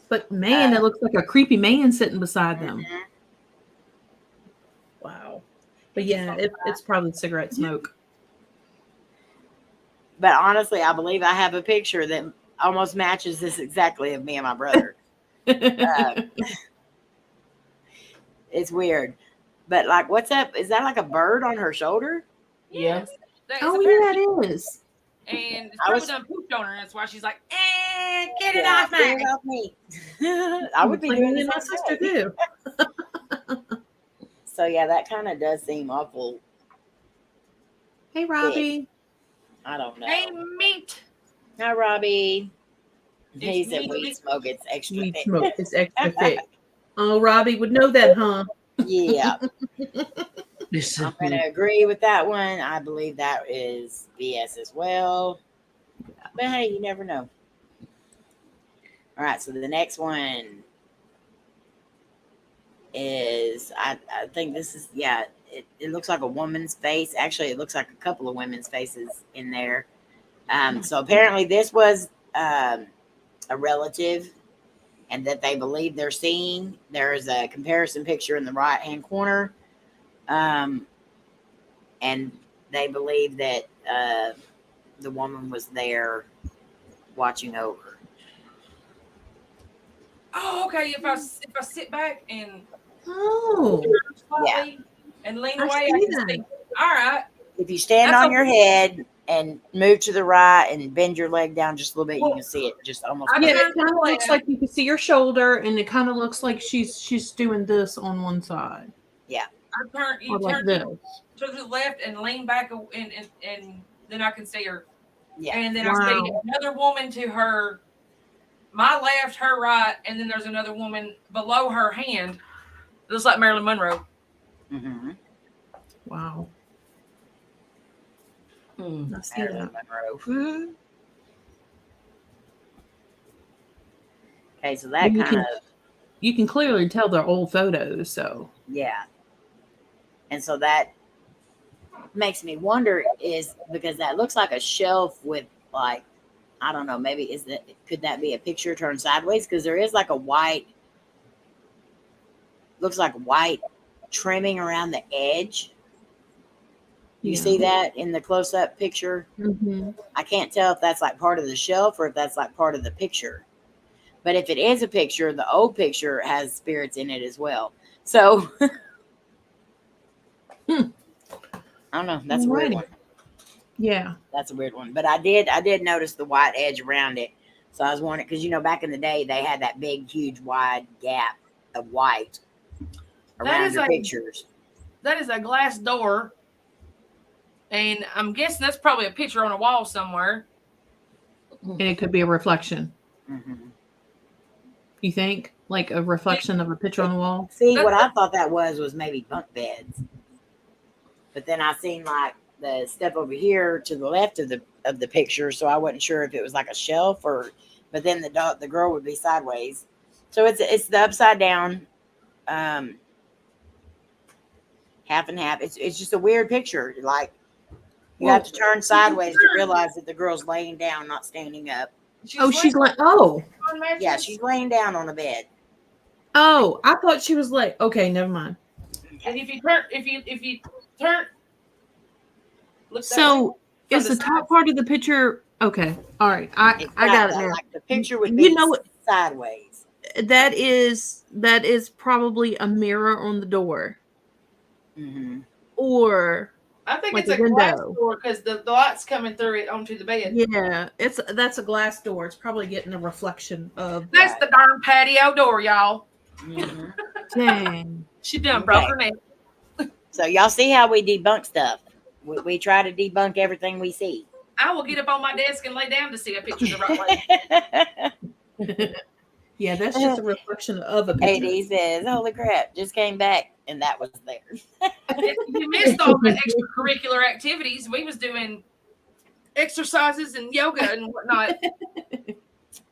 But man, it looks like a creepy man sitting beside them. Mhm. Wow. But yeah, it's probably cigarette smoke. But honestly, I believe I have a picture that almost matches this exactly of me and my brother. It's weird. But like, what's up? Is that like a bird on her shoulder? Yeah. Oh yeah, it is. And it's I probably was- done pooped on her. That's why she's like, get it Yeah, off get me. it off me. I would be Like doing me this and my sister too. So yeah, that kind of does seem awful. Hey Robbie. I don't know. Hey, meat. Hi, Robbie. He It's said me. weed smoke. It's extra Weed thick. smoke is extra thick. Oh, Robbie would know that, huh? Yeah, Listen, I'm gonna agree with that one. I believe that is BS as well. But hey, you never know. All right, so the next one is I think this is it looks like a woman's face. Actually, it looks like a couple of women's faces in there. So apparently this was a relative, and that they believe they're seeing. There is a comparison picture in the right-hand corner. And they believe that the woman was there watching over. Oh, okay. If I sit back and Yeah. and lean I away, see I can that. see. All right. If you stand That's on your head and move to the right and bend your leg down just a little bit, you Well, can see it just almost. I Yeah, perfect. it kind of looks like you can see your shoulder, and it kind of looks like she's doing this on one side, I turn. You or like turn this. to the left and lean back, and then I can see her. Yeah. And then I see Wow. another woman to her, my left, her right, and then there's another woman below her hand. It looks like Marilyn Monroe. Mm-hmm. Wow. I see Marilyn that. Monroe. Okay, so that You kind of, You can clearly tell they're old photos, so. yeah. And so that makes me wonder, is because that looks like a shelf with, like, I don't know, maybe could that be a picture turned sideways? Because there is like a white, looks like white trimming around the edge. You see that in the close-up picture? Mm-hmm. I can't tell if that's like part of the shelf or if that's like part of the picture. But if it is a picture, the old picture has spirits in it as well. So I don't know. That's a weird one. Yeah. That's a weird one. But I did notice the white edge around it. So I was wondering, because back in the day they had that big, huge, wide gap of white around your pictures. That is a glass door. And I'm guessing that's probably a picture on a wall somewhere. And it could be a reflection. Mm-hmm. You think? Like a reflection of a picture on the wall? See, what I thought that was maybe bunk beds. But then I seen like the step over here to the left of the picture, so I wasn't sure if it was like a shelf or. But then the girl would be sideways, so it's the upside down, half and half. It's just a weird picture. Like you have to turn sideways to realize that the girl's laying down, not standing up. She's like, oh. Yeah, she's laying down on a bed. Oh, I thought she was like, okay, never mind. And if you turn, look so is the top part of the picture okay? All right, I got it now. Like the picture would be sideways. That is probably a mirror on the door, or I think like it's a glass door because the light's coming through it onto the bed. Yeah, that's a glass door. It's probably getting a reflection of. That's the darn patio door, y'all. Dang, she done broke her neck. So y'all see how we debunk stuff. We try to debunk everything we see. I will get up on my desk and lay down to see a picture the right way. Yeah, that's just a reflection of a picture. AD says, holy crap, just came back and that was there. You missed all the extracurricular activities. We was doing exercises and yoga and whatnot.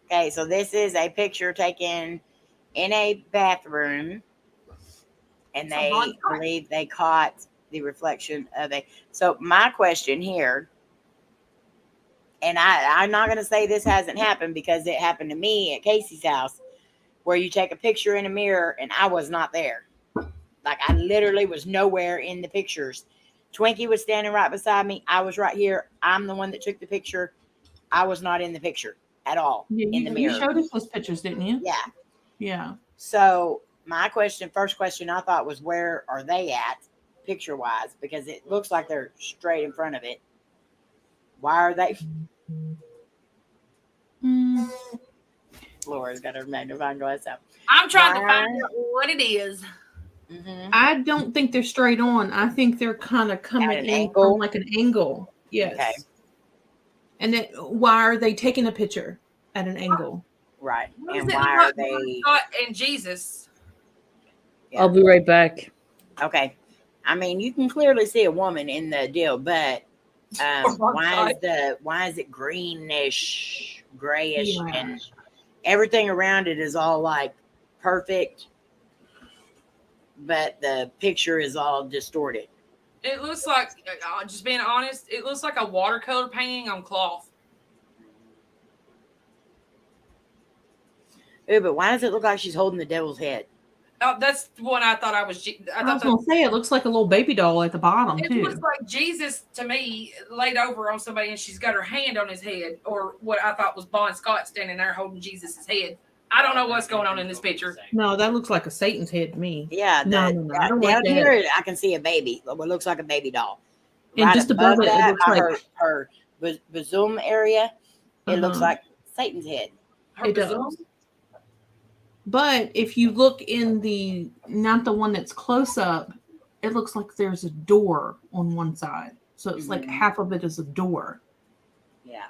Okay, so this is a picture taken in a bathroom, and they believe they caught the reflection of a. So my question here, and I'm not going to say this hasn't happened because it happened to me at Casey's house, where you take a picture in a mirror and I was not there. Like I literally was nowhere in the pictures. Twinkie was standing right beside me. I was right here. I'm the one that took the picture. I was not in the picture at all in the mirror. You showed us those pictures, didn't you? Yeah. Yeah. So my first question I thought was, where are they at picture wise? Because it looks like they're straight in front of it. Why are they? Laura's got her magnifying glass out. I'm trying to find out what it is. I don't think they're straight on. I think they're kind of coming in from like an angle. Yes. Okay. And then why are they taking a picture at an angle? Right. And why are they? And Jesus. Yeah. I'll be right back. Okay. I mean, you can clearly see a woman in the deal, but why is it greenish, grayish, and everything around it is all like perfect, but the picture is all distorted. It looks like, just being honest, it looks like a watercolor painting on cloth. Ooh, but why does it look like she's holding the devil's head? Oh, that's the one I thought I was. I I thought was gonna say it looks like a little baby doll at the bottom it too. looks like Jesus to me laid over on somebody, and she's got her hand on his head, or what I thought was Bon Scott standing there holding Jesus's head. I don't know what's going on in this picture. No, that looks like a Satan's head to me. Yeah, No, I don't like down that. here I can see a baby. What looks like a baby doll. And just above it, it looks by like her bosom area. It looks Uh-huh. like Satan's head. Her It bosom? does. But if you look in the not the one that's close up, it looks like there's a door on one side. So it's like Mhm. half of it is a door. Yeah.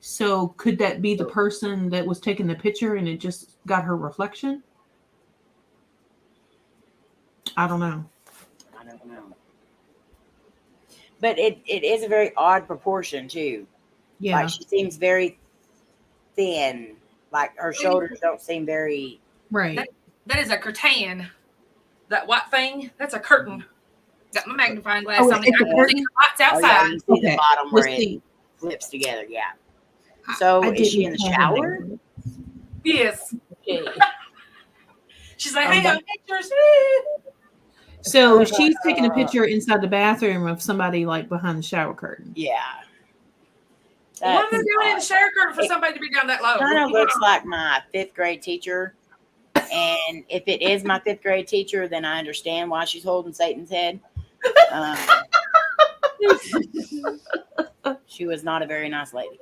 So could that be the person that was taking the picture and it just got her reflection? I don't know. I don't know. But it is a very odd proportion too. Yeah. Like she seems very thin. Like her shoulders don't seem very. Right. That is a curtain. That white thing, that's a curtain. Got my magnifying glass Oh, on it. it's a I can see curtain? the lights Oh, yeah, outside. you see the Okay. bottom where Let's it see. flips together. Yeah. So I is she didn't in the have shower? that. Yes. Okay. She's like, Oh, hang but- on, pictures. So she's taking a picture inside the bathroom of somebody like behind the shower curtain. Yeah. What are they That's doing in the shower curtain for It somebody to be down that low? kind of looks like my 5th grade teacher. And if it is my 5th grade teacher, then I understand why she's holding Satan's head. She was not a very nice lady.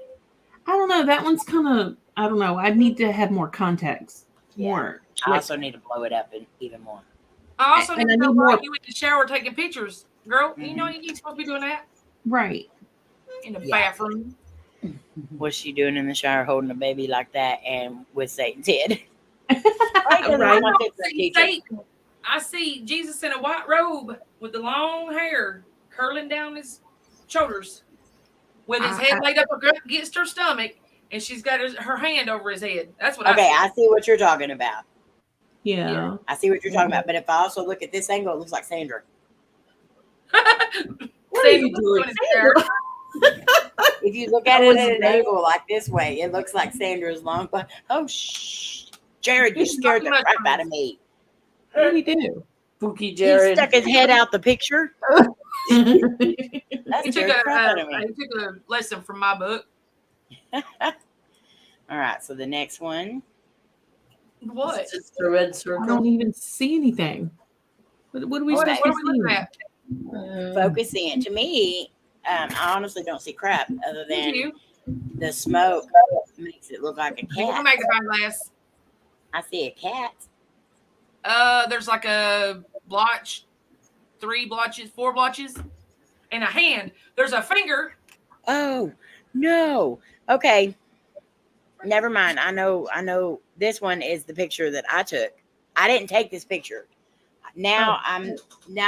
I don't know. That one's kind of, I don't know. I need to have more context. Yeah. More. I Like, also need to blow it up even more. I also And need I to know need why more- you in the shower taking pictures. Girl, you know Mhm. you ain't supposed to be doing that right. in the Yeah. bathroom. What's she doing in the shower holding a baby like that and with Satan's head? Right. My I 5th grade see teacher. Satan. I see Jesus in a white robe with the long hair curling down his shoulders, with his head laid up against her stomach, and she's got her hand over his head. That's what Okay, I I see what you're talking about. Yeah. I see what you're talking about. But if I also look at this angle, it looks like Sandra. see. What are you doing? If you look at it at an angle like this way, it looks like Sandra's long. But oh, shh, Jared, you scared the crap out of me. What do we do? Spooky He Jared. stuck his head out the picture. That He scared took the crap out of me. a lesson from my book. All right, so the next one. What? It's just the red I circle. don't even see anything. What are we What supposed are to we looking see? at? Focus in. To me, I honestly don't see crap other Thank than you. the smoke makes it look like a Give me my cat. magnifying glass. I see a cat. There's like a blotch, 3 blotches, 4 blotches, and a hand. There's a finger. Oh no. Okay. Never mind. I know this one is the picture that I took. I didn't take this picture. Now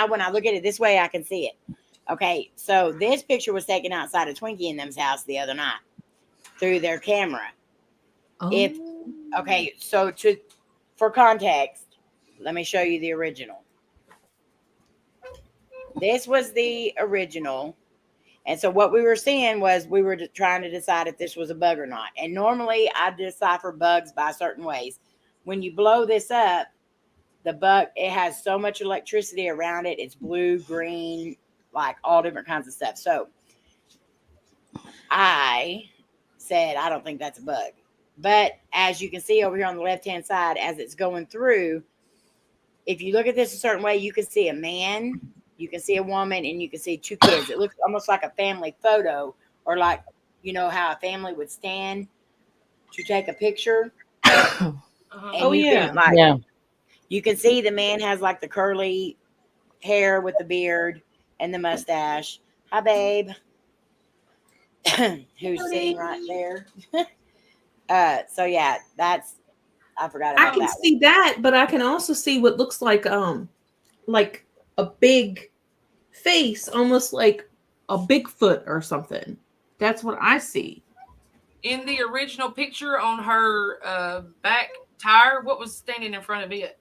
when I look at it this way, I can see it. Okay, so this picture was taken outside of Twinkie and them's house the other night through their camera. Oh. Okay, so for context, let me show you the original. This was the original. And so what we were seeing was we were trying to decide if this was a bug or not. And normally I decipher bugs by certain ways. When you blow this up, the bug, it has so much electricity around it. It's blue, green, like all different kinds of stuff. So I said, I don't think that's a bug. But as you can see over here on the left-hand side, as it's going through, if you look at this a certain way, you can see a man, you can see a woman, and you can see 2 kids. It looks almost like a family photo, or like, you know, how a family would stand to take a picture. And Oh, you yeah. can, like, Yeah. you can see the man has like the curly hair with the beard and the mustache. Hi, babe. Who's sitting right there. So yeah, I forgot about I can that see that, but I can also see what looks like a big face, almost like a Bigfoot or something. That's what I see. In the original picture on her back tire, what was standing in front of it?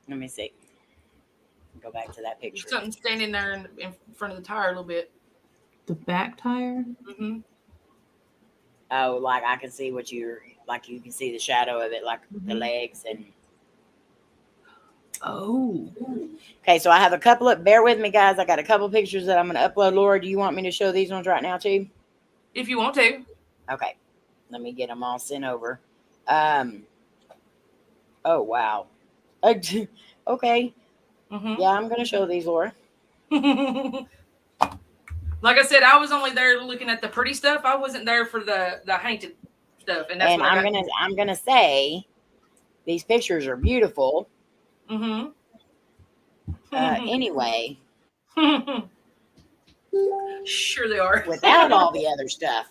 Let me see. Go back to that picture. There's something standing there in front of the tire a little bit. The back tire? Mm-hmm. Oh, like I can see what you're like you can see the shadow of it, like the legs and. Oh. Okay, so I have a couple of. Bear with me, guys. I got a couple pictures that I'm going to upload. Laura, do you want me to show these ones right now too? If you want to. Okay, let me get them all sent over. Oh wow. Okay. Yeah, I'm going to show these, Laura. Like I said, I was only there looking at the pretty stuff. I wasn't there for the haunted stuff, and that's And what I'm gonna say these pictures are beautiful. Anyway, sure they are. without all the other stuff.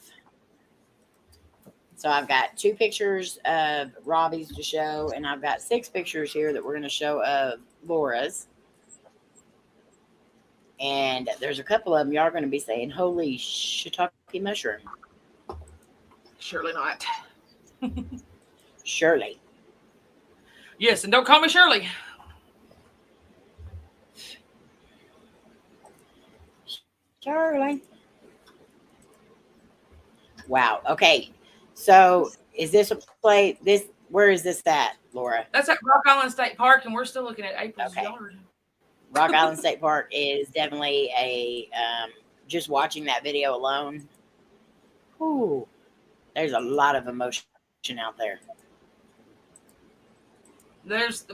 So I've got 2 pictures of Robbie's to show, and I've got 6 pictures here that we're going to show of Laura's. And there's a couple of them y'all are going to be saying, holy shiitake mushroom. Surely not. Shirley. Yes, and don't call me Shirley. Shirley. Wow. Okay. So is this a play? Where is this at, Laura? That's at Rock Island State Park, and we're still looking at April's yard. Rock Island State Park is definitely a just watching that video alone. Ooh, there's a lot of emotion out there.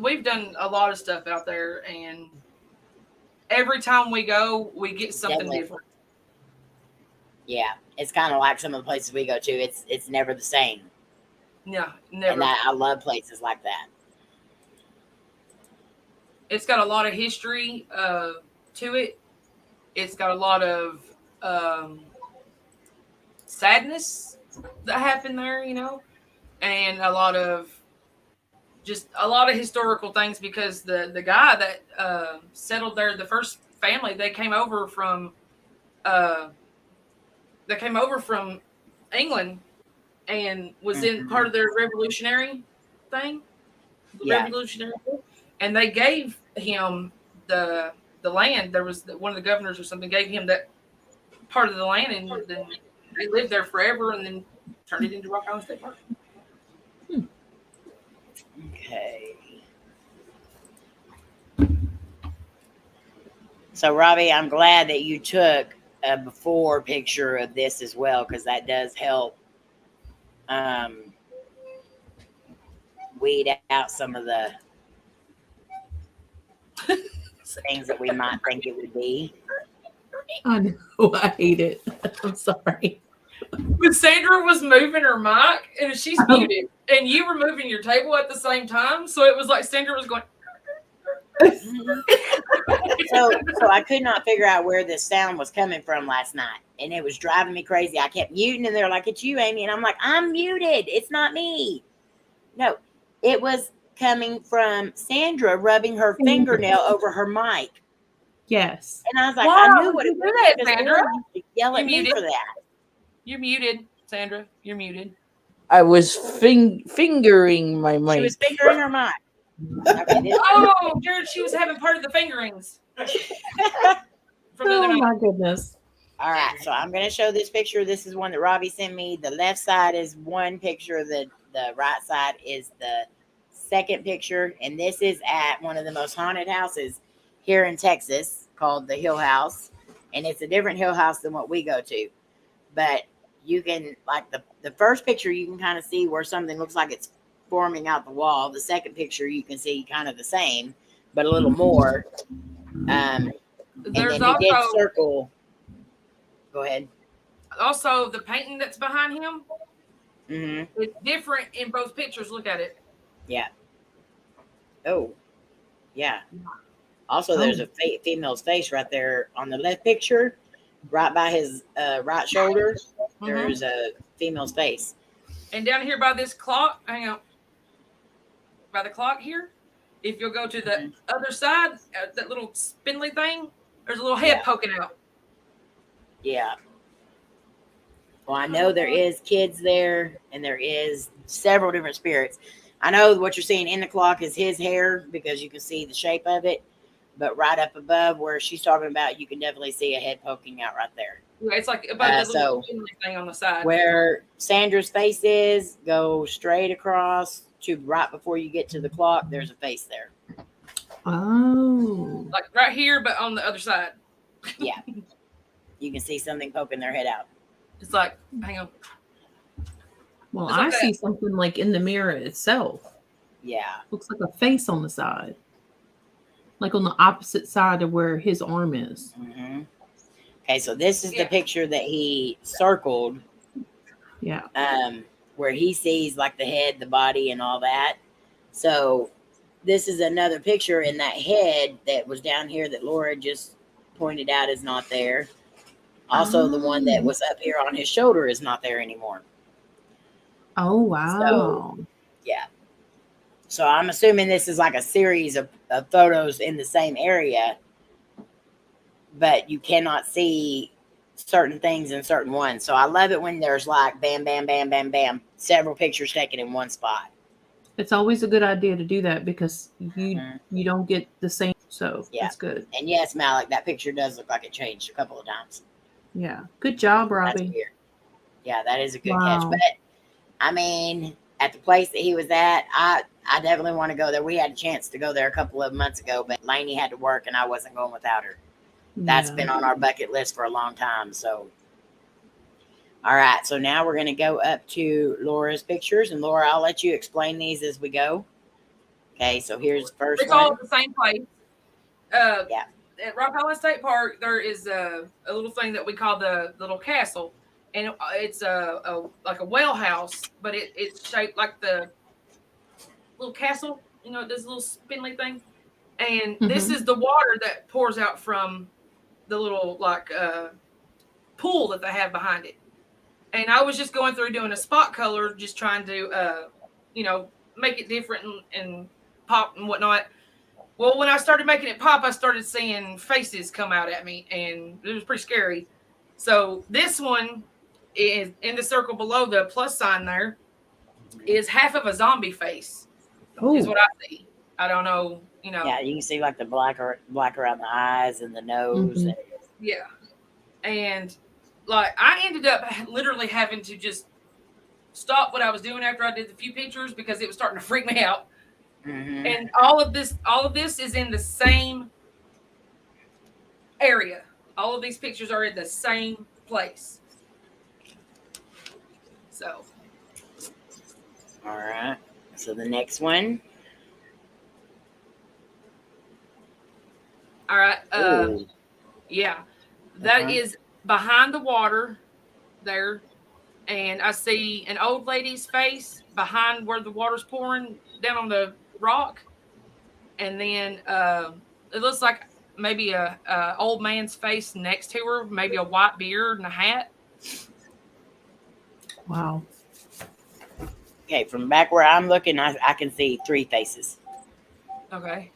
We've done a lot of stuff out there, and every time we go, we get something different. Yeah, it's kind of like some of the places we go to. It's never the same. Yeah, never. And I love places like that. It's got a lot of history to it. It's got a lot of sadness that happened there, and a lot of historical things, because the guy that settled there, the first family, they came over from England and was in part of their revolutionary thing. Revolutionary, and they gave him the land. There was one of the governors or something gave him that part of the land, and then they lived there forever, and then turned it into Rock Island State Park. Okay. So, Robbie, I'm glad that you took a before picture of this as well, because that does help weed out some of the things that we might think it would be. I know. I hate it. I'm sorry. But Sandra was moving her mic, and she's muted, and you were moving your table at the same time, so it was like Sandra was going. So I could not figure out where this sound was coming from last night, and it was driving me crazy. I kept muting, and they're like, "It's you, Amy," and I'm like, "I'm muted. It's not me." No, it was coming from Sandra rubbing her fingernail over her mic. Yes. And I was like, Wow, I knew what it you was. did that, Sandra. Yell at You me muted. for that. You're muted, Sandra. You're muted. I was fingering my mic. She was fingering her mic. Okay, Oh, Jared, she was having part of the fingerings. From the other Oh night. my goodness. All right, so I'm going to show this picture. This is one that Robbie sent me. The left side is one picture. The right side is the second picture. And this is at one of the most haunted houses here in Texas called the Hill House. And it's a different Hill House than what we go to. But you can, like the first picture, you can kind of see where something looks like it's forming out the wall. The second picture, you can see kind of the same, but a little more. And There's then he did also circle. Go ahead. also the painting that's behind him. Mm-hmm. It's different in both pictures. Look at it. Yeah. Oh, yeah. Also, there's a female's face right there on the left picture, right by his right shoulder. There's a female's face. And down here by this clock, hang on. By the clock here, if you'll go to the other side, that little spindly thing, there's a little head poking out. Yeah. Well, I know there is kids there, and there is several different spirits. I know what you're seeing in the clock is his hair, because you can see the shape of it. but right up above where she's talking about, you can definitely see a head poking out right there. Yeah, it's like above the little So thing on the side. where Sandra's face is, go straight across to right before you get to the clock. There's a face there. Oh. Like right here, but on the other side. Yeah. You can see something poking their head out. It's like, hang on. Well, It's like I that. see something like in the mirror itself. Yeah. Looks like a face on the side. Like on the opposite side of where his arm is. Mm-hmm. Okay, so this is Yeah. the picture that he circled. Yeah. Where he sees like the head, the body, and all that. So this is another picture in that head that was down here that Lora just pointed out is not there. Also, the one that was up here on his shoulder is not there anymore. Oh, wow. Yeah. So I'm assuming this is like a series of photos in the same area, but you cannot see certain things in certain ones. So I love it when there's like bam, bam, bam, bam, bam, several pictures taken in one spot. It's always a good idea to do that because you don't get the same. So Yeah. that's good. And yes, Malik, that picture does look like it changed a couple of times. Yeah. Good job, That's Robbie. weird. Yeah, that is a good Wow. catch. But I mean, at the place that he was at, I definitely want to go there. We had a chance to go there a couple of months ago, but Layne had to work and I wasn't going without her. That's Yeah. been on our bucket list for a long time. So, all right. So now we're going to go up to Lora's pictures. And Lora, I'll let you explain these as we go. Okay. So here's the first It's all one. at the same place. Yeah. At Rock Island State Park, there is a little thing that we call the little castle, and it's like a well house, but it's shaped like the little castle. You know, this little spindly thing, and this is the water that pours out from the little like pool that they have behind it. And I was just going through doing a spot color, just trying to make it different and pop and whatnot. Well, when I started making it pop, I started seeing faces come out at me, and it was pretty scary. So this one is in the circle below the plus sign. There is half of a zombie face. Is what I see. I don't know, Yeah, you can see like the black around the eyes and the nose. Mhm. And, Yeah, and like I ended up literally having to just stop what I was doing after I did the few pictures because it was starting to freak me out. Mhm. And all of this is in the same area. All of these pictures are in the same place. So, All right. So the next one. all right. Ooh. Yeah, that Uh-huh. is behind the water there, and I see an old lady's face behind where the water's pouring down on the rock, and then it looks like maybe a old man's face next to her, maybe a white beard and a hat. Wow. Okay, from back where I'm looking, I can see three faces. Okay.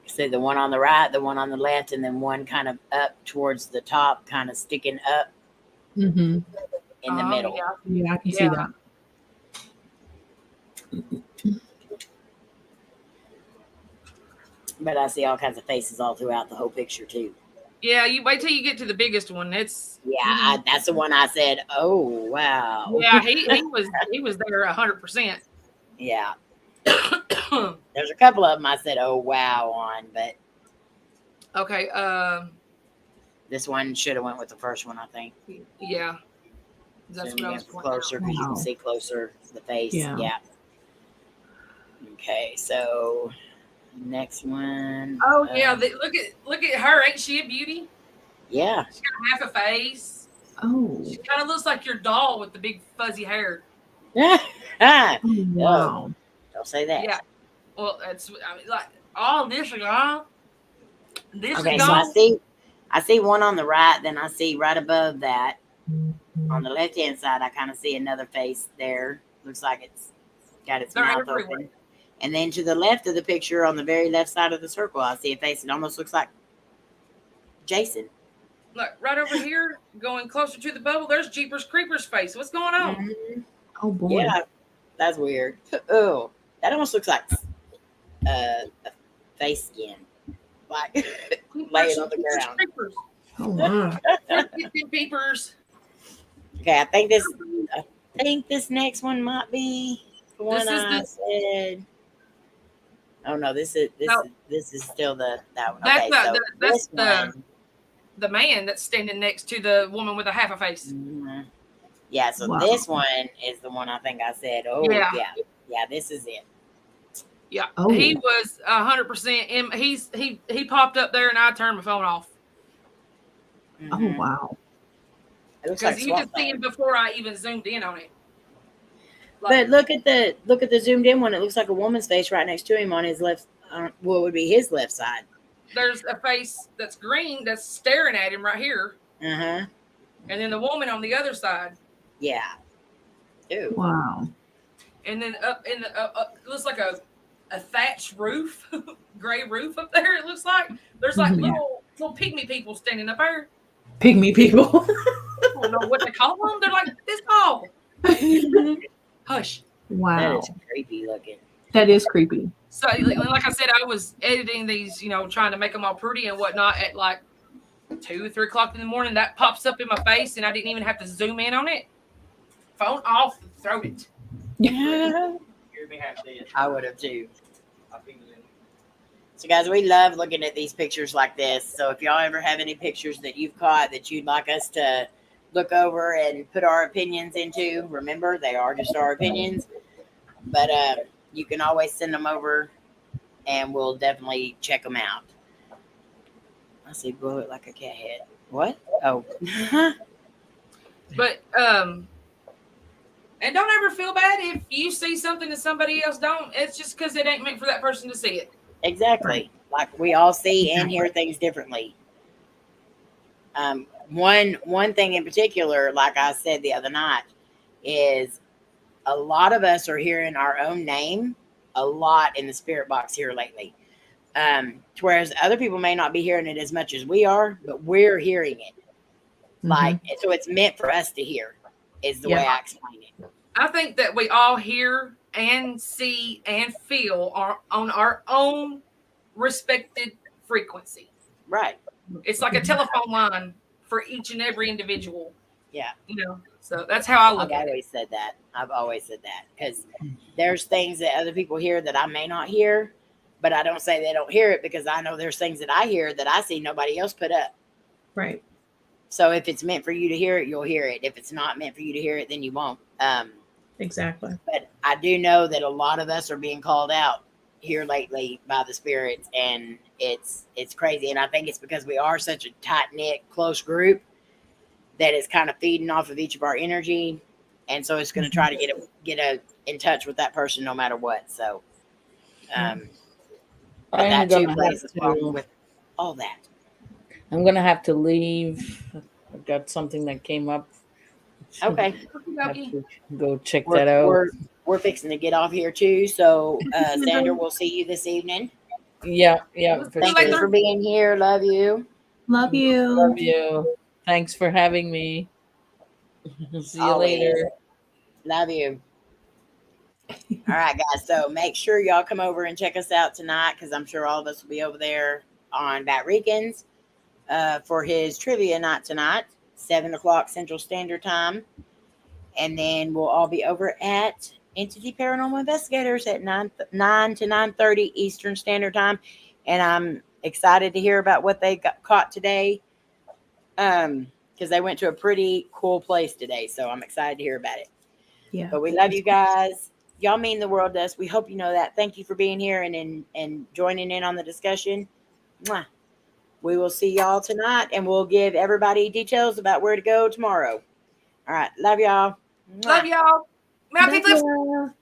See the one on the right, the one on the left, and then one kind of up towards the top, kind of sticking up Mm-hmm. in the Oh, middle. yeah. Yeah, I can see Yeah. that. But I see all kinds of faces all throughout the whole picture too. Yeah, you wait till you get to the biggest one. It's Yeah, that's the one I said, oh wow. yeah, he was there 100%. Yeah. There's a couple of them I said, oh wow on, but Okay, this one should have went with the first one, I think. yeah. That's Zoom what I in was for pointing out. closer because you can Wow. see closer the face. Yeah. Yeah. Okay, so next one. Oh yeah, look at her. Ain't she a beauty? Yeah. She's got half a face. Oh. She kind of looks like your doll with the big fuzzy hair. Ah, Oh, wow. don't say that. Yeah. Well, that's like all this is gone. This Okay, is so gone. I see one on the right, then I see right above that. On the left hand side, I kind of see another face there. Looks like it's got its They're mouth everywhere. open. And then to the left of the picture, on the very left side of the circle, I see a face. It almost looks like Jason. Look right over here, going closer to the bubble. There's Jeepers Creepers face. What's going on? Mhm. Oh boy. Yeah, that's weird. Oh, that almost looks like a face skin. like laying on the ground. Creepers. Oh wow. Peepers. Okay, I think this next one might be the one I said. Oh no, this is still that one. Okay, That's the man that's standing next to the woman with a half a face. Mm-hmm. Yeah, so Wow. this one is the one I think I said. Oh yeah, this is it. Yeah, Oh. he was 100%. He popped up there, and I turned my phone off. Oh wow. Because Because you could see him before I even zoomed in on it. But look at the zoomed in one. It looks like a woman's face right next to him on his left. What would be his left side? There's a face that's green that's staring at him right here, And then the woman on the other side. Yeah. Ew. Wow. And then up in the it looks like a thatched roof, gray roof up there. It looks like there's like little pygmy people standing up there. Pygmy people. I don't know what they call them. They're like this tall. Hush. Wow. That is creepy looking. That is creepy. So, like I said, I was editing these, trying to make them all pretty and whatnot at like 2 or 3 o'clock in the morning. That pops up in my face, and I didn't even have to zoom in on it. Phone off, and throw it. Yeah. I would have too. So, guys, we love looking at these pictures like this. So, if y'all ever have any pictures that you've caught that you'd like us to look over and put our opinions into, remember, they are just our opinions. But you can always send them over, and we'll definitely check them out. I see, blow it like a cat head. What? Oh. But, and don't ever feel bad if you see something that somebody else don't. It's just because it ain't meant for that person to see it. Exactly. Like we all see and hear things differently. One thing in particular, like I said the other night, is a lot of us are hearing our own name a lot in the spirit box here lately. Whereas other people may not be hearing it as much as we are, but we're hearing it. Like, so it's meant for us to hear, is the way I explain it. I think that we all hear and see and feel on our own respected frequency. Right. It's like a telephone line for each and every individual. Yeah. So that's how I look at it. I've always said that because there's things that other people hear that I may not hear, but I don't say they don't hear it because I know there's things that I hear that I see nobody else put up. Right. So if it's meant for you to hear it, you'll hear it. If it's not meant for you to hear it, then you won't. Exactly. But I do know that a lot of us are being called out here lately by the spirits, and it's crazy. And I think it's because we are such a tight-knit, close group that is kind of feeding off of each of our energy. And so it's going to try to get in touch with that person no matter what. So but that too plays along with all that. I'm going to have to leave. I've got something that came up. Okay. Have to go check that out. We're fixing to get off here too. So Sandra, we'll see you this evening. Yeah. Thank you for being here. Love you. Love you. Love you. Thanks for having me. See you later. Love you. All right, guys. So make sure y'all come over and check us out tonight because I'm sure all of us will be over there on Batrican's for his trivia night tonight, 7 o'clock Central Standard Time. And then we'll all be over at Entity Paranormal Investigators at 9 to 9:30 Eastern Standard Time. And I'm excited to hear about what they caught today because they went to a pretty cool place today. So I'm excited to hear about it. Yeah. But we love you guys. Y'all mean the world to us. We hope you know that. Thank you for being here and joining in on the discussion. Mwah. We will see y'all tonight, and we'll give everybody details about where to go tomorrow. All right. Love y'all. Love y'all. Love y'all.